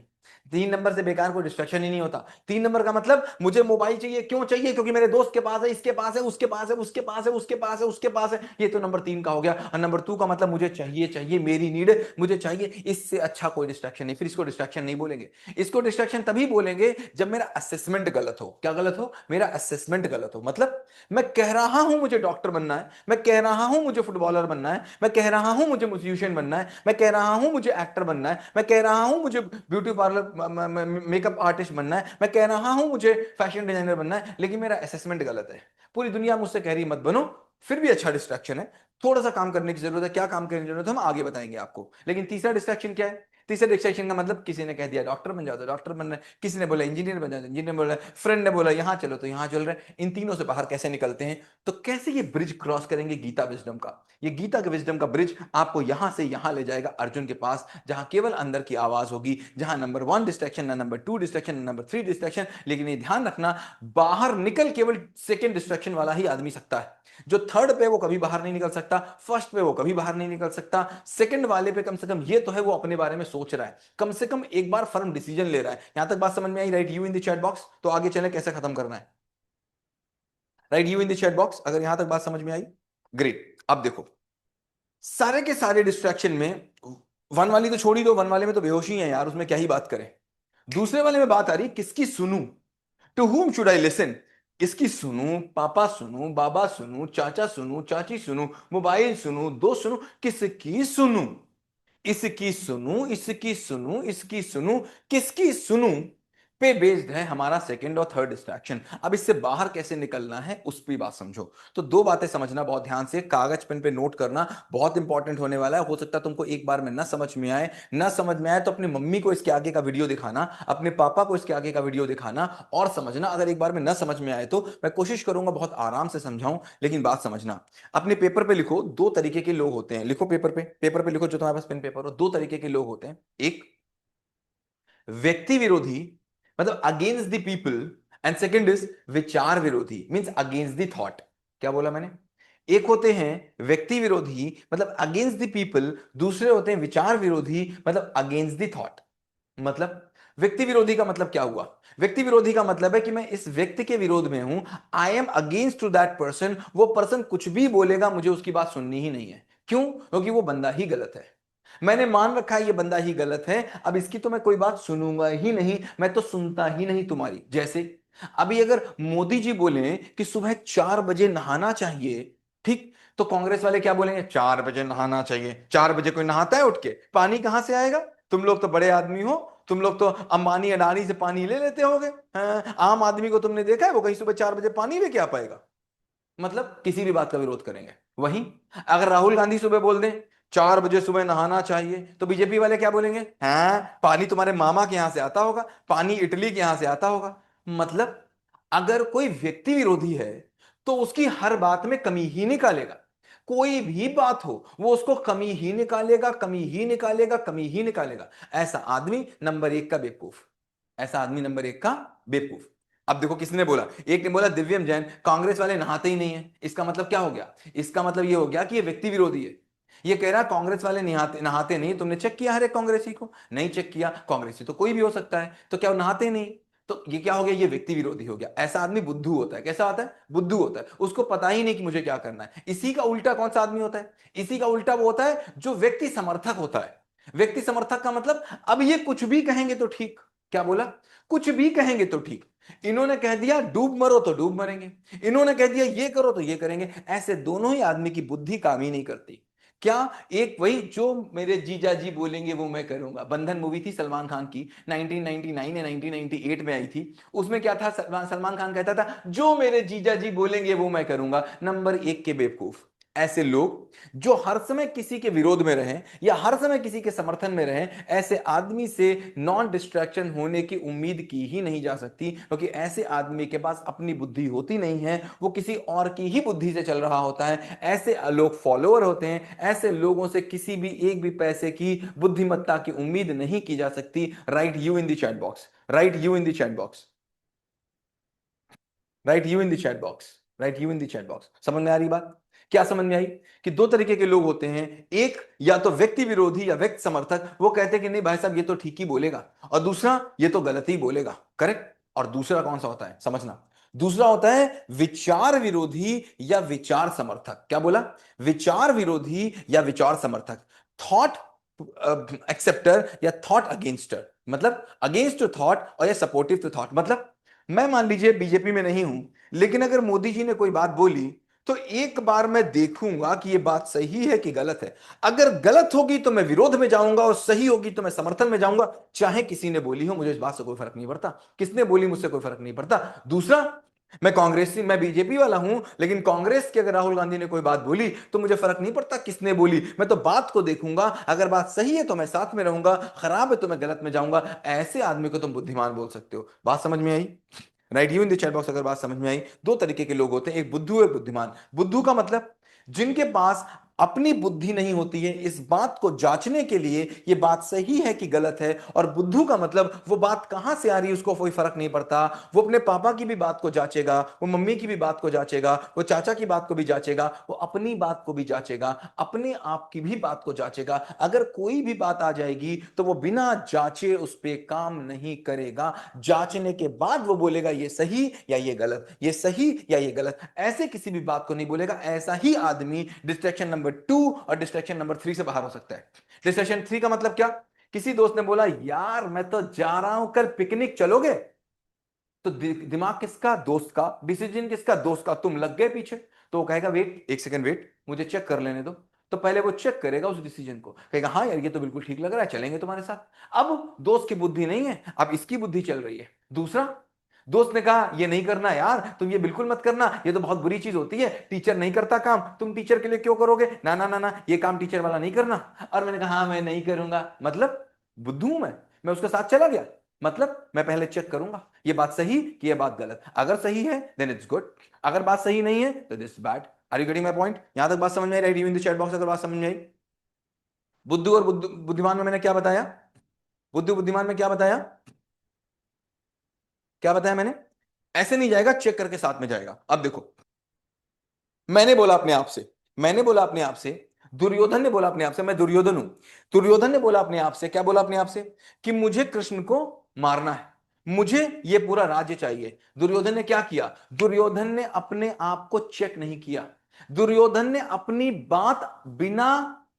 तीन नंबर से बेकार कोई डिस्ट्रैक्शन ही नहीं होता। तीन नंबर का मतलब मुझे मोबाइल चाहिए, क्यों चाहिए, क्योंकि मेरे दोस्त के पास है, इसके पास है, उसके पास है, उसके पास है, उसके पास है, उसके पास है, ये तो नंबर तीन का हो गया। और नंबर टू का मतलब मुझे चाहिए, चाहिए, मेरी नीड, मुझे चाहिए, इससे अच्छा कोई डिस्ट्रैक्शन नहीं। फिर इसको डिस्ट्रैक्शन नहीं बोलेंगे, इसको डिस्ट्रैक्शन तभी बोलेंगे जब मेरा असेसमेंट गलत हो। क्या गलत हो, मेरा असेसमेंट गलत हो। मतलब मैं कह रहा हूं मुझे डॉक्टर बनना है, मैं कह रहा हूं मुझे फुटबॉलर बनना है, मैं कह रहा हूं मुझे म्यूजिशियन बनना है, मैं कह रहा हूं मुझे एक्टर बनना है, मैं कह रहा हूं मुझे ब्यूटी पार्लर मेकअप आर्टिस्ट बनना है, मैं कह रहा हूं मुझे फैशन डिजाइनर बनना है, लेकिन मेरा असेसमेंट गलत है। पूरी दुनिया मुझसे कह रही मत बनो, फिर भी अच्छा डिस्ट्रैक्शन है। थोड़ा सा काम करने की जरूरत है, क्या काम करने की जरूरत है हम आगे बताएंगे आपको। लेकिन तीसरा डिस्ट्रैक्शन क्या है, तीसरे डिस्ट्रैक्शन का मतलब किसी ने कह दिया डॉक्टर बन जाओ तो डॉक्टर बन रहे, किसी ने बोला इंजीनियर बन जाओ, इंजीनियर बोल रहा है, फ्रेंड ने बोला यहां चलो तो यहां चल रहे हैं। इन तीनों से बाहर कैसे निकलते हैं, तो कैसे ये ब्रिज क्रॉस करेंगे गीता विजडम का। ये गीता के विजडम का ब्रिज आपको यहां से यहां ले जाएगा अर्जुन के पास, जहां केवल अंदर की आवाज होगी, जहां नंबर वन डिस्ट्रैक्शन ना नंबर टू डिस्ट्रैक्शन ना नंबर थ्री डिस्ट्रैक्शन। लेकिन ये ध्यान रखना, बाहर निकल केवल सेकेंड डिस्ट्रैक्शन वाला ही आदमी सकता है। जो थर्ड पे वो कभी बाहर नहीं निकल सकता, फर्स्ट पे वो कभी बाहर नहीं निकल सकता, सेकंड वाले पे कम से कम ये तो है वो अपने बारे में सोच रहा है, कम से कम एक बार फर्म डिसीजन ले रहा है। यहां तक बात समझ में आई, write you in the chat box. तो आगे चले कैसे खत्म करना है, write you in the chat box, अगर यहां तक बात समझ में आई। ग्रेट, अब देखो सारे के सारे डिस्ट्रैक्शन में वन वाली तो छोड़ ही दो, वन वाले में तो बेहोशी है यार, उसमें क्या ही बात करें। दूसरे वाले में बात आ रही किसकी सुनूं, to whom should I listen. इसकी सुनूं, पापा सुनूं, बाबा सुनूं, चाचा सुनूं, चाची सुनूं, मोबाइल सुनूं, दोस्त सुनूं, किसकी सुनूं? इसकी सुनूं, इसकी सुनूं, इसकी सुनूं, किसकी सुनूं पे बेस्ड है हमारा सेकंड और थर्ड डिस्ट्रैक्शन। अब इससे बाहर कैसे निकलना है उस पर बात समझो। तो दो बातें समझना बहुत ध्यान से, कागज पेन पे नोट करना, बहुत इंपॉर्टेंट होने वाला है। हो सकता है तुमको एक बार में ना समझ में आए, ना समझ में आए तो अपनी मम्मी को इसके आगे का वीडियो दिखाना, अपने पापा को इसके आगे का वीडियो दिखाना और समझना। अगर एक बार में ना समझ में आए तो मैं कोशिश करूंगा बहुत आराम से समझाऊं, लेकिन बात समझना। अपने पेपर पे लिखो, दो तरीके के लोग होते हैं। लिखो पेपर पे, पेपर पे लिखो जो तुम्हारे पास पेन पेपर हो। दो तरीके के लोग होते हैं, एक व्यक्ति विरोधी, मतलब against the people, and second is विचार विरोधी, मींस अगेंस्ट द थॉट। क्या बोला मैंने? एक होते हैं व्यक्ति विरोधी, मतलब अगेंस्ट द पीपल, दूसरे होते हैं विचार विरोधी, मतलब अगेंस्ट द थॉट। मतलब व्यक्ति विरोधी का मतलब क्या हुआ? व्यक्ति विरोधी का मतलब है कि मैं इस व्यक्ति के विरोध में हूं, I am against to that person. वो पर्सन कुछ भी बोलेगा मुझे उसकी बात सुननी ही नहीं है। क्यों? क्योंकि वो बंदा ही गलत है। मैंने मान रखा है ये बंदा ही गलत है, अब इसकी तो मैं कोई बात सुनूंगा ही नहीं, मैं तो सुनता ही नहीं तुम्हारी। जैसे अभी अगर मोदी जी बोले कि सुबह 4 बजे नहाना चाहिए, ठीक, तो कांग्रेस वाले क्या बोलेंगे? 4 बजे नहाना चाहिए। 4 बजे कोई नहाता है उठ के? पानी कहां से आएगा? तुम लोग तो बड़े आदमी हो, तुम लोग तो अंबानी अडानी से पानी ले लेते होगे। हाँ, आम आदमी को तुमने देखा है वो कहीं सुबह 4 बजे पानी लेके आ पाएगा? मतलब किसी भी बात का विरोध करेंगे। वहीं अगर राहुल गांधी सुबह बोल दें 4 बजे सुबह नहाना चाहिए, तो बीजेपी वाले क्या बोलेंगे? हाँ, पानी तुम्हारे मामा के यहां से आता होगा, पानी इटली के यहां से आता होगा। मतलब अगर कोई व्यक्ति विरोधी है तो उसकी हर बात में कमी ही निकालेगा। कोई भी बात हो वो उसको कमी ही निकालेगा, कमी ही निकालेगा, कमी ही निकालेगा। ऐसा आदमी नंबर एक का बेवकूफ। ऐसा आदमी नंबर एक का बेवकूफ। अब देखो किसने बोला, एक ने बोला दिव्यम जैन, कांग्रेस वाले नहाते ही नहीं है। इसका मतलब क्या हो गया? इसका मतलब ये हो गया कि ये व्यक्ति विरोधी है। ये कह रहा कांग्रेस वाले नहाते नहाते नहीं। तुमने चेक किया हर एक कांग्रेसी को? नहीं चेक किया। कांग्रेसी तो कोई भी हो सकता है, तो क्या वो नहाते नहीं? तो ये क्या हो गया? ये व्यक्ति विरोधी हो गया। ऐसा आदमी बुद्धू होता है। कैसा होता है? बुद्धू होता है। उसको पता ही नहीं कि मुझे क्या करना है। इसी का उल्टा कौन सा आदमी होता है? इसी का उल्टा वो होता है जो व्यक्ति समर्थक होता है। व्यक्ति समर्थक का मतलब, अब ये कुछ भी कहेंगे तो ठीक। क्या बोला? कुछ भी कहेंगे तो ठीक। इन्होंने कह दिया डूब मरो तो डूब मरेंगे, इन्होंने कह दिया ये करो तो ये करेंगे। ऐसे दोनों ही आदमी की बुद्धि काम ही नहीं करती। क्या? एक वही जो मेरे जीजा जी बोलेंगे वो मैं करूंगा। बंधन मूवी थी सलमान खान की, 1999 या 1998 में आई थी। उसमें क्या था? सलमान खान कहता था जो मेरे जीजा जी बोलेंगे वो मैं करूंगा। नंबर एक के बेवकूफ। ऐसे लोग जो हर समय किसी के विरोध में रहें या हर समय किसी के समर्थन में रहें, ऐसे आदमी से नॉन डिस्ट्रैक्शन होने की उम्मीद की ही नहीं जा सकती, क्योंकि ऐसे आदमी के पास अपनी बुद्धि होती नहीं है, वो किसी और की ही बुद्धि से चल रहा होता है। ऐसे लोग फॉलोअर होते हैं। ऐसे लोगों से किसी भी एक भी पैसे की बुद्धिमत्ता की उम्मीद नहीं की जा सकती। Right you in the chat box, write you in the chat box, write you in the chat box, write you in the chat box. समझ में आ रही बात? क्या समझ में आई? कि दो तरीके के लोग होते हैं, एक या तो व्यक्ति विरोधी या व्यक्ति समर्थक, वो कहते हैं कि नहीं भाई साहब ये तो ठीक ही बोलेगा, और दूसरा ये तो गलत ही बोलेगा। करेक्ट? और दूसरा कौन सा होता है समझना? दूसरा होता है विचार विरोधी या विचार समर्थक। क्या बोला? विचार विरोधी या विचार समर्थक। थॉट एक्सेप्टर या थॉट अगेंस्टर। मतलब अगेंस्ट टू थॉट और या सपोर्टिव टू थॉट। मतलब मैं मान लीजिए बीजेपी में नहीं हूं, लेकिन अगर मोदी जी ने कोई बात बोली तो एक बार मैं देखूंगा कि यह बात सही है कि गलत है। अगर गलत होगी तो मैं विरोध में जाऊंगा, और सही होगी तो मैं समर्थन में जाऊंगा। चाहे किसी ने बोली हो, मुझे इस बात से कोई फर्क नहीं पड़ता। किसने बोली मुझसे कोई फर्क नहीं पड़ता। दूसरा, मैं कांग्रेसी, मैं बीजेपी वाला हूं, लेकिन कांग्रेस की अगर राहुल गांधी ने कोई बात बोली तो मुझे फर्क नहीं पड़ता किसने बोली। मैं तो बात को देखूंगा, अगर बात सही है तो मैं साथ में रहूंगा, खराब है तो मैं गलत में जाऊंगा। ऐसे आदमी को तुम बुद्धिमान बोल सकते हो। बात समझ में आई? Write you in the chat box अगर बात समझ में आई। दो तरीके के लोग होते हैं, एक बुद्धू एक बुद्धिमान। बुद्धू का मतलब जिनके पास अपनी बुद्धि नहीं होती है इस बात को जांचने के लिए ये बात सही है कि गलत है। और बुद्धू का मतलब वो बात कहां से आ रही है उसको कोई फर्क नहीं पड़ता। वो अपने पापा की भी बात को जांचेगा, वो मम्मी की भी बात को जांचेगा, वो चाचा की बात को भी जांचेगा, वो अपनी बात को भी जांचेगा, अपने आप की भी बात को जांचेगा। अगर कोई भी बात आ जाएगी तो वो बिना जांचे उस पर काम नहीं करेगा। जांचने के बाद वो बोलेगा ये सही या ये गलत, ये सही या ये गलत। ऐसे किसी भी बात को नहीं बोलेगा। ऐसा ही आदमी डिस्ट्रैक्शन नंबर 2 और डिस्ट्रैक्शन नंबर 3 से बाहर हो सकता है। डिस्ट्रैक्शन 3 का मतलब क्या? किसी दोस्त ने बोला यार मैं तो जा रहा हूं, कल पिकनिक चलोगे? तो दिमाग किसका? दोस्त का। डिसीजन किसका? दोस्त का। तुम लग गए पीछे, तो वो कहेगा वेट, एक सेकंड वेट, मुझे चेक कर लेने दो। तो पहले वो चेक करेगा उस डिसीजन को, कहेगा हाँ यार ये तो बिल्कुल ठीक लग रहा है, चलेंगे तुम्हारे साथ। अब दोस्त की बुद्धि नहीं है, अब इसकी बुद्धि चल रही है। दूसरा दोस्त ने कहा ये नहीं करना यार, तुम ये बिल्कुल मत करना, ये तो बहुत बुरी चीज होती है, टीचर नहीं करता काम, तुम टीचर के लिए क्यों करोगे, ना ना ना ना, ये काम टीचर वाला नहीं करना। और मैंने कहा हाँ मैं नहीं करूंगा, मतलब बुद्धू हूं मैं उसके साथ चला गया। मतलब मैं पहले चेक करूंगा ये बात सही कि ये बात गलत, अगर सही है देन इट्स गुड, अगर बात सही नहीं है तो this bad. Are you getting my point? यहां तक बात समझ में आई? Write in the chat box अगर बात समझ में आई। बुद्धू और बुद्धिमान में मैंने क्या बताया? बुद्धू बुद्धिमान में क्या बताया? क्या बताया मैंने? ऐसे नहीं जाएगा, चेक करके साथ में जाएगा। अब देखो, मैंने बोला अपने आप से, मैंने बोला अपने आप से, दुर्योधन ने बोला अपने आप से, मैं दुर्योधन हूं, दुर्योधन ने बोला अपने आप से, क्या बोला अपने आप से? कि मुझे कृष्ण को मारना है, मुझे ये पूरा राज्य चाहिए। दुर्योधन ने क्या किया? दुर्योधन ने अपने आप को चेक नहीं किया, दुर्योधन ने अपनी बात बिना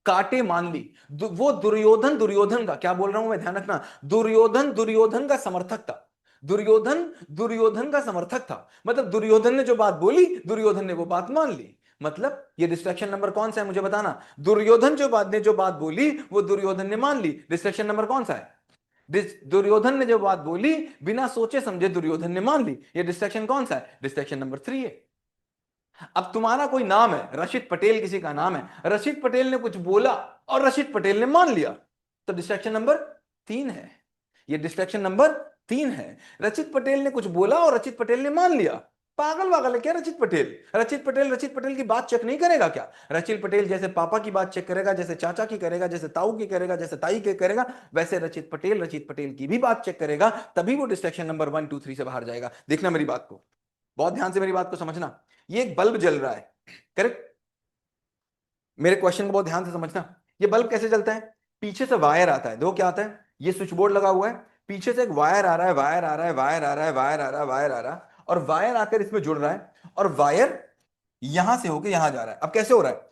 काटे मान ली। वो दुर्योधन, दुर्योधन का क्या बोल रहा हूं मैं, ध्यान रखना, दुर्योधन दुर्योधन का समर्थक था, दुर्योधन दुर्योधन का समर्थक था। मतलब दुर्योधन ने जो बात बोली, दुर्योधन ने वो बात मान ली। मतलब ये डिस्ट्रैक्शन नंबर कौन सा है मुझे बताना? दुर्योधन जो बात बोली वो दुर्योधन ने मान ली। डिस्ट्रैक्शन नंबर कौन सा है? दुर्योधन ने जो बात बोली बिना सोचे समझे दुर्योधन ने मान ली। ये डिस्ट्रैक्शन कौन सा है? डिस्ट्रैक्शन नंबर 3 है। अब तुम्हारा कोई नाम है, रशिद पटेल किसी का नाम है, रशिद पटेल ने कुछ बोला और रशिद पटेल ने मान लिया, तो डिस्ट्रैक्शन नंबर 3 है। ये डिस्ट्रैक्शन नंबर 3 है। रचित पटेल ने कुछ बोला और रचित पटेल ने मान लिया। पागल वागल है क्या रचित पटेल? रचित पटेल की बात चेक नहीं करेगा क्या? रचित पटेल जैसे पापा की बात चेक करेगा, जैसे चाचा की करेगा, जैसे ताऊ की करेगा, जैसे ताई की करेगा, वैसे रचित पटेल की भी बात चेक करेगा, तभी वो डिस्ट्रैक्शन नंबर 1 2 3 से बाहर जाएगा। देखना मेरी बात को, बहुत ध्यान से मेरी बात को समझना। ये एक बल्ब जल रहा है, करेक्ट? मेरे क्वेश्चन को बहुत ध्यान से समझना। ये बल्ब कैसे जलता है? पीछे से वायर आता है, देखो क्या आता है, ये स्विच बोर्ड लगा हुआ है, पीछे से एक वायर आ रहा है, वायर आ रहा है, वायर आ रहा है, वायर आ रहा है, वायर आ रहा है, और वायर आकर इसमें जुड़ रहा है, और वायर यहां से होकर यहां जा रहा है। अब कैसे हो रहा है?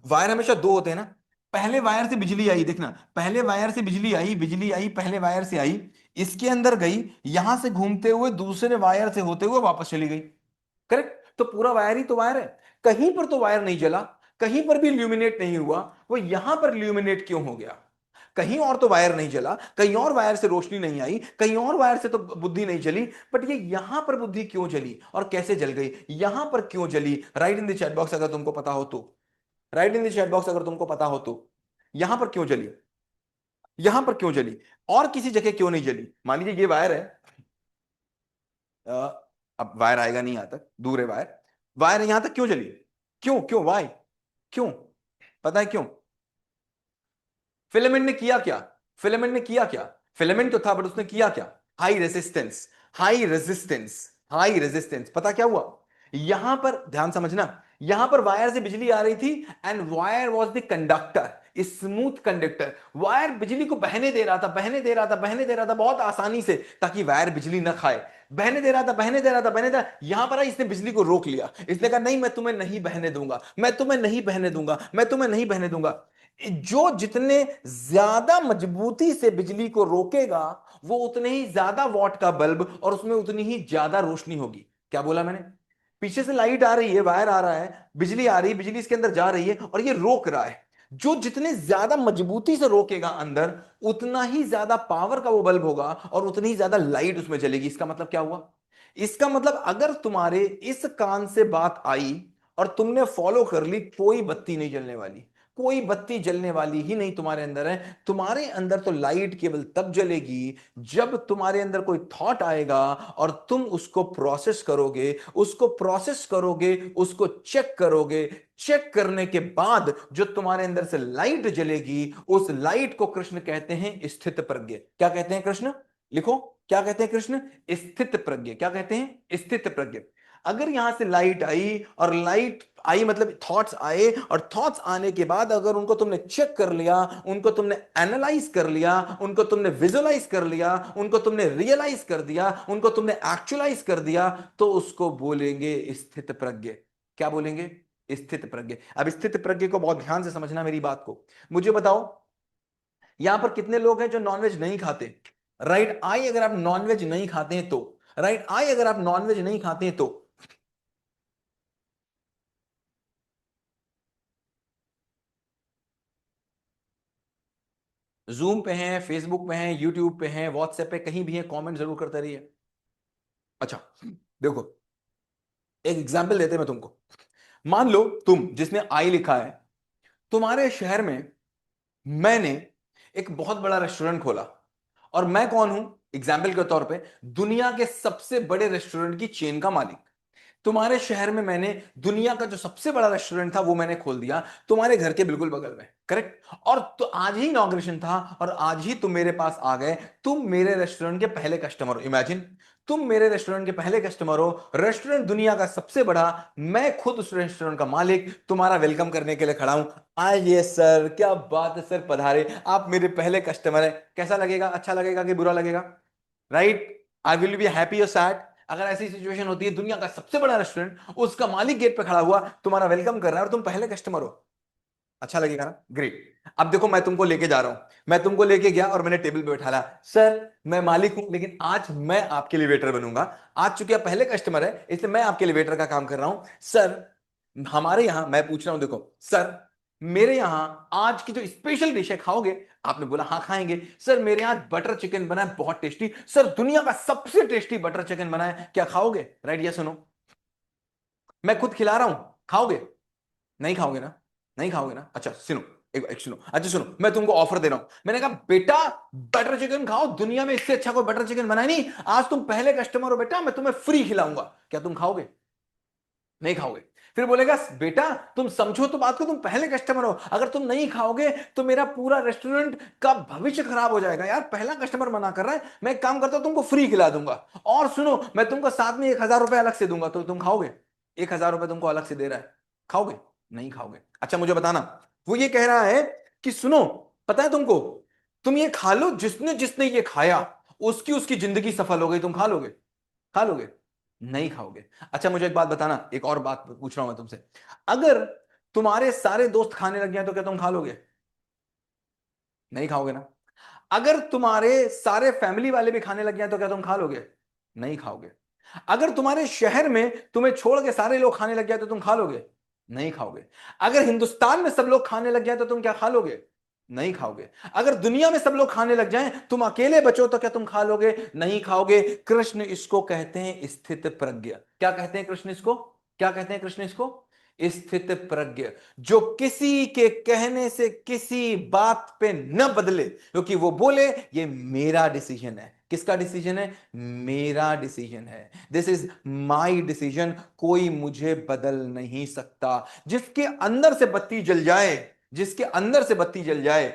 वायर हमेशा दो होते हैं ना, पहले वायर से बिजली आई, देखना, पहले वायर से बिजली आई, बिजली आई पहले वायर से आई, इसके अंदर गई, यहां से घूमते हुए दूसरे वायर से होते हुए वापस चली गई, करेक्ट? तो पूरा वायर ही तो वायर है, कहीं पर तो वायर नहीं जला, कहीं पर भी ल्यूमिनेट नहीं हुआ, वो यहां पर ल्यूमिनेट क्यों हो गया? कहीं और तो वायर नहीं जला, कहीं और वायर से रोशनी नहीं आई, कहीं और वायर से तो बुद्धि नहीं जली, बट ये यहां पर बुद्धि क्यों जली और कैसे जल गई, यहां पर क्यों जली? Right in the chat box अगर तुमको पता हो तो, write in the chat box अगर तुमको पता हो तो, यहां पर क्यों जली, यहां पर क्यों जली, और किसी जगह क्यों नहीं जली? मान लीजिए ये वायर है, अ, अब वायर आएगा नहीं यहां तक, दूर है वायर, वायर यहां तक क्यों जली? क्यों क्यों वाई? क्यों? पता है क्यों? फिलामेंट ने किया क्या? फिलामेंट ने किया क्या? फिलामेंट तो था बट उसने किया क्या? High resistance, high resistance, high resistance. पता क्या हुआ? यहां पर ध्यान समझना, यहां पर वायर से बिजली आ रही थी, and wire was the conductor, smooth conductor. Wire बिजली को बहने दे रहा था, बहने दे रहा था, बहने दे रहा था बहुत आसानी से, ताकि वायर बिजली ना खाए, बहने दे रहा था, बहने दे रहा था, बहने दे रहा। यहां पर इसने बिजली को रोक लिया, इसने कहा नहीं मैं तुम्हें नहीं बहने दूंगा, मैं तुम्हें नहीं बहने दूंगा, मैं तुम्हें नहीं बहने दूंगा। जो जितने ज्यादा मजबूती से बिजली को रोकेगा, वो उतने ही ज्यादा वॉट का बल्ब और उसमें उतनी ही ज्यादा रोशनी होगी। क्या बोला मैंने? पीछे से लाइट आ रही है, वायर आ रहा है, बिजली आ रही है, बिजली इसके अंदर जा रही है और ये रोक रहा है। जो जितने ज्यादा मजबूती से रोकेगा अंदर, उतना ही ज्यादा पावर का वो बल्ब होगा और उतनी ही ज्यादा लाइट उसमें जलेगी। इसका मतलब क्या हुआ? इसका मतलब अगर तुम्हारे इस कान से बात आई और तुमने फॉलो कर ली, कोई बत्ती नहीं जलने वाली, कोई बत्ती जलने वाली ही नहीं तुम्हारे अंदर है। तुम्हारे अंदर तो लाइट केवल तब जलेगी जब तुम्हारे अंदर कोई थॉट आएगा और तुम उसको प्रोसेस करोगे, उसको प्रोसेस करोगे, उसको चेक करोगे। चेक करने के बाद जो तुम्हारे अंदर से लाइट जलेगी, उस लाइट को कृष्ण कहते हैं स्थित प्रज्ञ। क्या कहते हैं कृष्ण? लिखो, क्या कहते हैं कृष्ण? स्थित प्रज्ञ। क्या कहते हैं? स्थित प्रज्ञ। अगर यहां से लाइट आई और लाइट आई मतलब थॉट्स आए, और थॉट्स आने के बाद अगर उनको तुमने चेक कर लिया, उनको तुमने एनालाइज कर लिया, उनको तुमने विजुअलाइज कर लिया, उनको तुमने रियलाइज कर दिया, उनको तुमने एक्चुअलाइज कर दिया, तो उसको बोलेंगे स्थित प्रज्ञ। क्या बोलेंगे? स्थित प्रज्ञ। अब स्थित प्रज्ञ को बहुत ध्यान से समझना मेरी बात को। मुझे बताओ यहां पर कितने लोग हैं जो नॉनवेज नहीं खाते? राइट आई, अगर आप नॉनवेज नहीं खाते हैं तो राइट। आई अगर आप नॉनवेज नहीं खाते हैं तो जूम पे हैं, फेसबुक पे हैं, यूट्यूब पे हैं, व्हाट्सएप पे कहीं भी हैं, कमेंट जरूर करते रहिए। अच्छा देखो, एक एग्जांपल देते हैं मैं तुमको। मान लो तुम जिसने आई लिखा है, तुम्हारे शहर में मैंने एक बहुत बड़ा रेस्टोरेंट खोला, और मैं कौन हूं एग्जाम्पल के तौर पे, दुनिया के सबसे बड़े रेस्टोरेंट की चेन का मालिक। तुम्हारे शहर में मैंने दुनिया का जो सबसे बड़ा रेस्टोरेंट था वो मैंने खोल दिया तुम्हारे घर के बिल्कुल बगल में, करेक्ट। और तो आज ही इनॉग्रेशन था और आज ही तुम मेरे पास आ गए। तुम मेरे रेस्टोरेंट के पहले कस्टमर हो, इमेजिन। तुम मेरे रेस्टोरेंट के पहले कस्टमर हो, रेस्टोरेंट दुनिया का सबसे बड़ा, मैं खुद उस रेस्टोरेंट का मालिक तुम्हारा वेलकम करने के लिए खड़ा हूं। आइए सर, क्या बात है सर, पधारे, आप मेरे पहले कस्टमर है। कैसा लगेगा, अच्छा लगेगा कि बुरा लगेगा? Right. I will be happy और सैड। अगर ऐसी सिचुएशन होती है, दुनिया का सबसे बड़ा रेस्टोरेंट, उसका मालिक गेट पे खड़ा हुआ तुम्हारा वेलकम कर रहा है और तुम पहले कस्टमर हो, अच्छा लगेगा ना? ग्रेट। अब देखो मैं तुमको लेके जा रहा हूं, मैं तुमको लेके गया और मैंने टेबल पे बैठाला, सर मैं मालिक हूं लेकिन आज मैं आपके लिए वेटर बनूंगा। आज चूंकि आप पहले कस्टमर है इसलिए मैं आपके लिए वेटर का काम कर रहा हूं। सर हमारे यहां, मैं पूछ रहा हूं, देखो सर मेरे यहां आज की जो स्पेशल डिश है खाओगे? आपने बोला हाँ खाएंगे। सर मेरे यहां बटर चिकन बना है बहुत टेस्टी, सर दुनिया का सबसे टेस्टी बटर चिकन बना है, क्या खाओगे? राइट या सुनो, मैं खुद खिला रहा हूं, खाओगे? नहीं खाओगे ना? नहीं खाओगे ना? अच्छा सुनो, एक सुनो, अच्छा सुनो, मैं तुमको ऑफर दे रहा हूं। मैंने कहा बेटा बटर चिकन खाओ, दुनिया में इससे अच्छा कोई बटर चिकन बना नहीं, आज तुम पहले कस्टमर हो बेटा, मैं तुम्हें फ्री खिलाऊंगा, क्या तुम खाओगे? नहीं खाओगे। फिर बोलेगा बेटा तुम समझो तो बात को, तुम पहले कस्टमर हो, अगर तुम नहीं खाओगे तो मेरा पूरा रेस्टोरेंट का भविष्य खराब हो जाएगा। यार पहला कस्टमर मना कर रहा है, मैं एक काम करता हूं तुमको फ्री खिला दूंगा, और सुनो मैं तुमको साथ में 1,000 रुपए अलग से दूंगा, तो तुम खाओगे? 1,000 रुपए तुमको अलग से दे रहा है, खाओगे? नहीं खाओगे। अच्छा मुझे बताना, वो ये कह रहा है कि सुनो, पता है तुमको, तुम ये खा लो, जिसने जिसने ये खाया उसकी उसकी जिंदगी सफल हो गई, तुम खा लोगे? खा लोगे? नहीं खाओगे। अच्छा मुझे एक बात बताना, एक और बात पूछ रहा हूं मैं तुमसे, अगर तुम्हारे सारे दोस्त खाने लग जाए तो क्या तुम खा लोगे? नहीं खाओगे ना। अगर तुम्हारे सारे फैमिली वाले भी खाने लग जाए तो क्या तुम खा लोगे? नहीं खाओगे। अगर तुम्हारे शहर में तुम्हें छोड़ के सारे लोग खाने लग जाए तो तुम खा लोगे? नहीं खाओगे। अगर हिंदुस्तान में सब लोग खाने लग जाए तो तुम क्या खा लोगे? नहीं खाओगे। अगर दुनिया में सब लोग खाने लग जाएं, तुम अकेले बचो तो क्या तुम खा लोगे? नहीं खाओगे। कृष्ण इसको कहते हैं स्थित प्रज्ञ। क्या कहते हैं कृष्ण इसको? क्या कहते हैं कृष्ण इसको? स्थित प्रज्ञ। जो किसी के कहने से किसी बात पे न बदले, क्योंकि वो बोले ये मेरा डिसीजन है। किसका डिसीजन है? मेरा डिसीजन है। दिस इज माई डिसीजन, कोई मुझे बदल नहीं सकता। जिसके अंदर से बत्ती जल जाए, जिसके अंदर से बत्ती जल जाए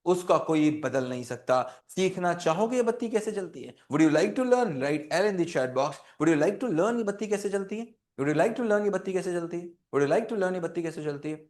उसका कोई बदल नहीं सकता। सीखना चाहोगे ये बत्ती कैसे जलती है? Would you like to learn? Write L in the chat box. Would you like to learn ये बत्ती कैसे जलती है? Would you like to learn ये बत्ती कैसे जलती है? Would you like to learn ये बत्ती कैसे जलती है?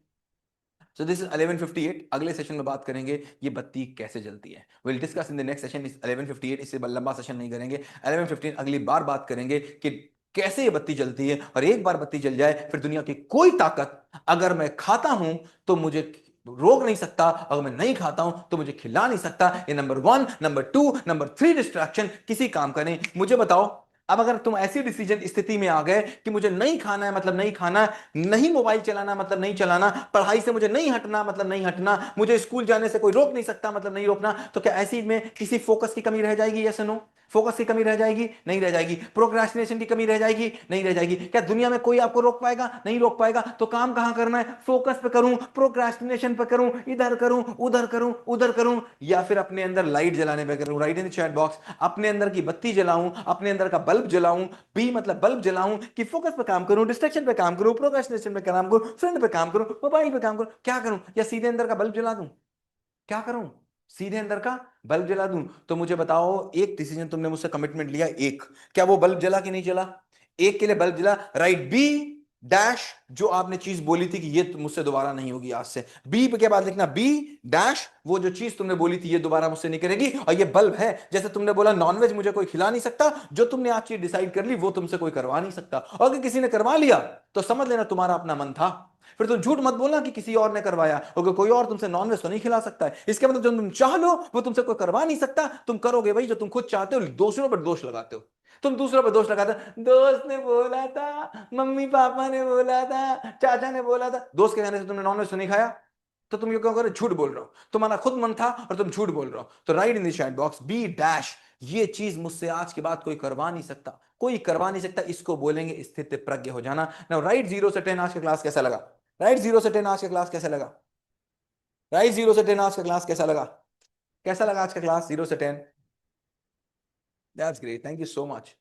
So this is 11:58। अगले सेशन में बात करेंगे ये बत्ती कैसे जलती है। Will discuss in the next session. इस 11:58 इससे लंबा सेशन नहीं करेंगे। 11:15 अगली बार बात करेंगे कि कैसे ये बत्ती जलती है, और एक बार बत्ती जल जाए फिर दुनिया की कोई ताकत, अगर मैं खाता हूं तो मुझे रोक नहीं सकता, अगर मैं नहीं खाता हूं तो मुझे खिला नहीं सकता। ये नंबर 1। नंबर 2, नंबर 3 डिस्ट्रैक्शन किसी काम का नहीं। मुझे बताओ, अब अगर तुम ऐसी डिसीजन स्थिति में आ गए कि मुझे नहीं खाना है मतलब नहीं खाना, नहीं मोबाइल चलाना मतलब नहीं चलाना, पढ़ाई से मुझे नहीं हटना मतलब नहीं हटना, मुझे स्कूल जाने से कोई रोक नहीं सकता मतलब नहीं रोकना, तो क्या ऐसी में किसी फोकस की कमी रह जाएगी? Yes no? फोकस की कमी रह जाएगी? नहीं रह जाएगी। प्रोक्रेस्टिनेशन की कमी रह जाएगी? नहीं रह जाएगी। क्या दुनिया में कोई आपको रोक पाएगा? नहीं रोक पाएगा। तो काम कहां करना है? फोकस पे करूं, प्रोक्रेस्टिनेशन पे करूं, इधर करूं उधर करूं उधर करूं, या फिर अपने अंदर लाइट जलाने पे करूं? Right in the chat box. अपने अंदर की बत्ती जलाऊं, अपने अंदर का बल्ब जलाऊं, बी मतलब बल्ब जलाऊं कि फोकस पे काम करूं, डिस्ट्रैक्शन पे काम करूं, प्रोक्रेस्टिनेशन पे काम करूं, फ्रेंड पे काम करूं, मोबाइल पे काम करूं, क्या करूं? या सीधे अंदर का बल्ब जला दूं? क्या करूं? सीधे अंदर का बल्ब जला दूं? तो मुझे बताओ, एक डिसीजन तुमने मुझसे कमिटमेंट लिया, एक, क्या वो बल्ब जला कि नहीं जला? एक के लिए बल्ब जला। राइट बी डैश, जो आपने चीज बोली थी कि ये मुझसे दोबारा नहीं होगी आज से, बी के बाद लिखना बी डैश, वो जो चीज तुमने बोली थी ये दोबारा मुझसे नहीं करेगी। और ये बल्ब है, जैसे तुमने बोला नॉनवेज मुझे कोई खिला नहीं सकता, जो तुमने आज चीज डिसाइड कर ली वो तुमसे कोई करवा नहीं सकता। और अगर किसी ने करवा लिया तो समझ लेना तुम्हारा अपना मन था। फिर तुम झूठ मत बोलना कि किसी और ने करवाया, क्योंकि कोई और तुमसे नॉनवेज तो नहीं खिला सकता है। इसके मतलब जो तुम चाह लो वो तुमसे कोई करवा नहीं सकता। तुम करोगे भाई जो तुम खुद चाहते हो, दूसरों पर दोष लगाते हो। तुम दूसरों पर दोष लगाता, दोस्त ने बोला था, मम्मी पापा ने बोला था, चाचा ने बोला था। दोस्त के कहने से तुमने नॉनवेज तो नहीं खाया, तो तुम ये क्यों कर रहे हो? झूठ बोल रहे हो। तुम्हारा खुद मन था और तुम झूठ बोल रहे हो। तो write in the chat box B dash, ये चीज मुझसे आज के बाद कोई करवा नहीं सकता, कोई करवा नहीं सकता, इसको बोलेंगे स्थित प्रज्ञ हो जाना। नाउ राइट 0 से 10 आज का क्लास कैसा लगा? राइट 0 से 10 आज का क्लास कैसा लगा? राइट 0 से 10 आज का क्लास कैसा लगा? कैसा लगा आज का क्लास 0 से 10? That's great, thank you so much.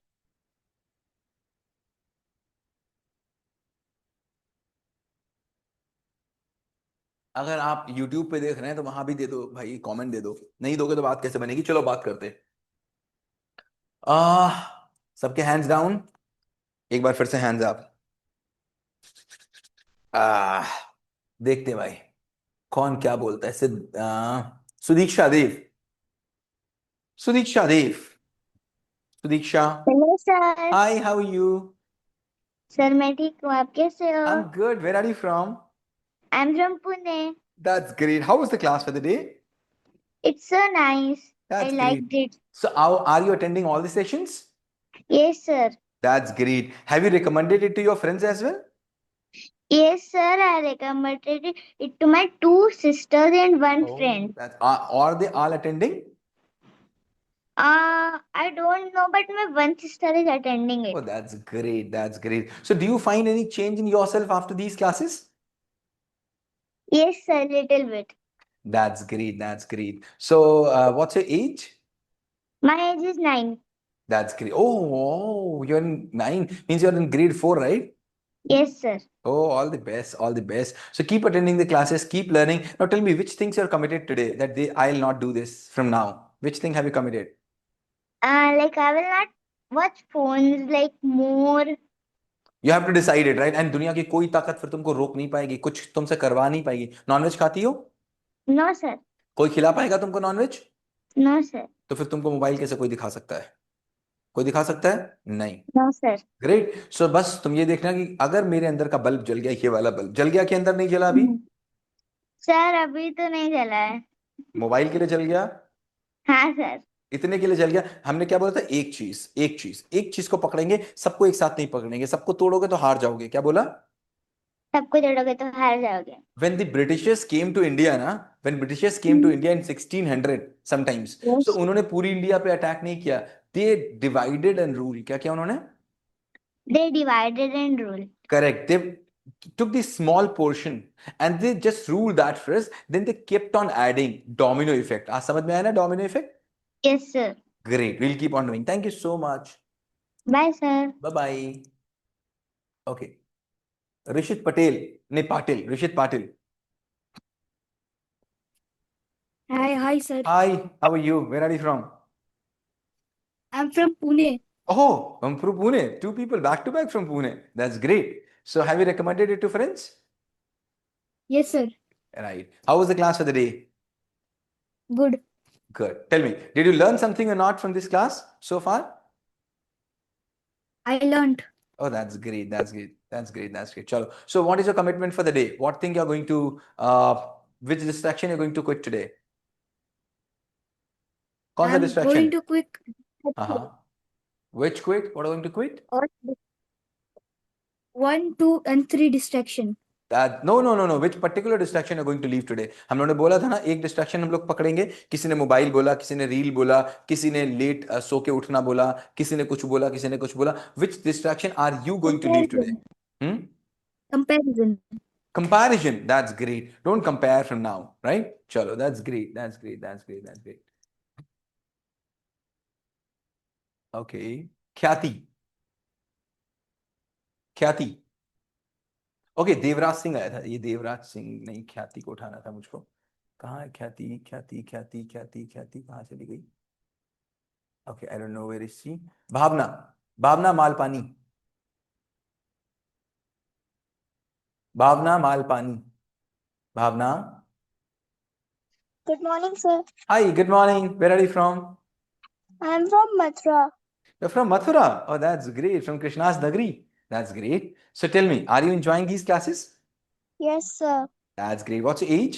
अगर आप YouTube पे देख रहे हैं तो वहां भी दे दो भाई, कमेंट दे दो। नहीं दोगे तो बात कैसे बनेगी? चलो बात करते हैं। सबके हैंड्स डाउन, एक बार फिर से हैंड्स अप। आह देखते हैं भाई कौन क्या बोलता है। Sudiksha Dev, Sudiksha Dev, Sudiksha. Hello sir. Hi, how are you? Sir मैं ठीक हूँ, आप कैसे हो? I am good, where are you from? I am from Pune. That's great, how was the class for the day? It's so nice. I That's great. Liked it. So, are you attending all the sessions? Yes sir. That's great. Have you recommended it to your friends as well? Yes sir, I recommended it to my two sisters and one Oh, friend. are they all attending? I don't know, but my one sister is attending Oh, it. that's great. That's great. So, do you find any change in yourself after these classes? Yes sir, little bit. That's great. That's great. So, what's your age? My age is 9. That's great. Oh, you're in 9, means you're in grade 4, right? Yes sir. Oh, all the best, all the best. So keep attending the classes, keep learning. Now tell me which things you're committed today that I'll not do this from now. Which thing have you committed? Like I will not watch phones like more. You have to decide it, right? And दुनिया की कोई ताकत फिर तुमको रोक नहीं पाएगी, कुछ तुमसे करवा नहीं पाएगी। नॉनवेज खाती हो? No sir. कोई खिला पाएगा तुमको नॉनवेज? No sir. तो फिर तुमको मोबाइल कैसे कोई दिखा सकता है? कोई दिखा सकता है? नहीं। No sir. ग्रेट। सो बस तुम ये देखना कि अगर मेरे अंदर का बल्ब जल गया, ये वाला बल्ब जल गया कि अंदर नहीं जला अभी? सर अभी तो नहीं चला है। मोबाइल के लिए जल गया, हाँ सर। इतने के लिए जल गया। हमने क्या बोला था? एक चीज, एक चीज, एक चीज को पकड़ेंगे, सबको एक साथ नहीं पकड़ेंगे, सबको तोड़ोगे तो हार जाओगे। क्या बोला? सबको जोड़ोगे तो हार जाओगे। When the Britishers came to India ना, when Britishers came to India in 1600 sometimes, so Yes. उन्होंने पूरी इंडिया पे अटैक नहीं किया, they divided and rule। क्या किया उन्होंने? They divided and ruled. Correct, they took the small portion and they just ruled that first, then they kept on adding domino effect। आज समझ में आया ना domino effect? Yes, sir. Great, we'll keep on doing। Thank you so much। Bye, sir. Bye bye। Okay, Rishit Patel, नहीं Patil, Rishit Patil. Hi, sir. Hi, how are you? Where are you from? I'm from Pune. Oh, I'm from Pune. Two people back to back from Pune. That's great. So, have you recommended it to friends? Yes, sir. Right. How was the class for the day? Good. Good. Tell me, did you learn something or not from this class so far? I learned. Oh, that's great. That's great. That's great. That's great. Chalo. So, what is your commitment for the day? What thing you're going to, which distraction you're going to quit today? कौन सा I'm distraction? going to quick. Which quit? What are you going to quit? Or 1, 2, and 3 distraction. No, no, no, no. Which particular distraction you're going to leave today? हम लोगों ने बोला था ना, एक distraction हम लोग पकड़ेंगे। किसी ने मोबाइल बोला, किसी ने रील बोला, किसी ने लेट सो के उठना बोला, किसी ने कुछ बोला, किसी ने कुछ बोला। Which distraction are you going to leave today? Comparison. Comparison. Comparison. That's great. Don't compare from now, right? Chalo, that's great. That's great. That's great. That's great. Okay. ख्याति, ख्याति। ओके, देवराज सिंह आया था। ये देवराज सिंह नहीं, ख्याति को उठाना था मुझको। कहाँ है ख्याति? ख्याति, ख्याति, ख्याति, ख्याति कहाँ चली गई? Okay, I don't know where is she. Bhavna, Bhavna Malpani, Bhavna Malpani, Bhavna. Good morning, sir. Hi, good morning. Where are you from? I'm from Mathura. You're from Mathura? Oh, that's great. From Krishna's Nagari. That's great. So tell me, are you enjoying these classes? Yes, sir. That's great. What's your age?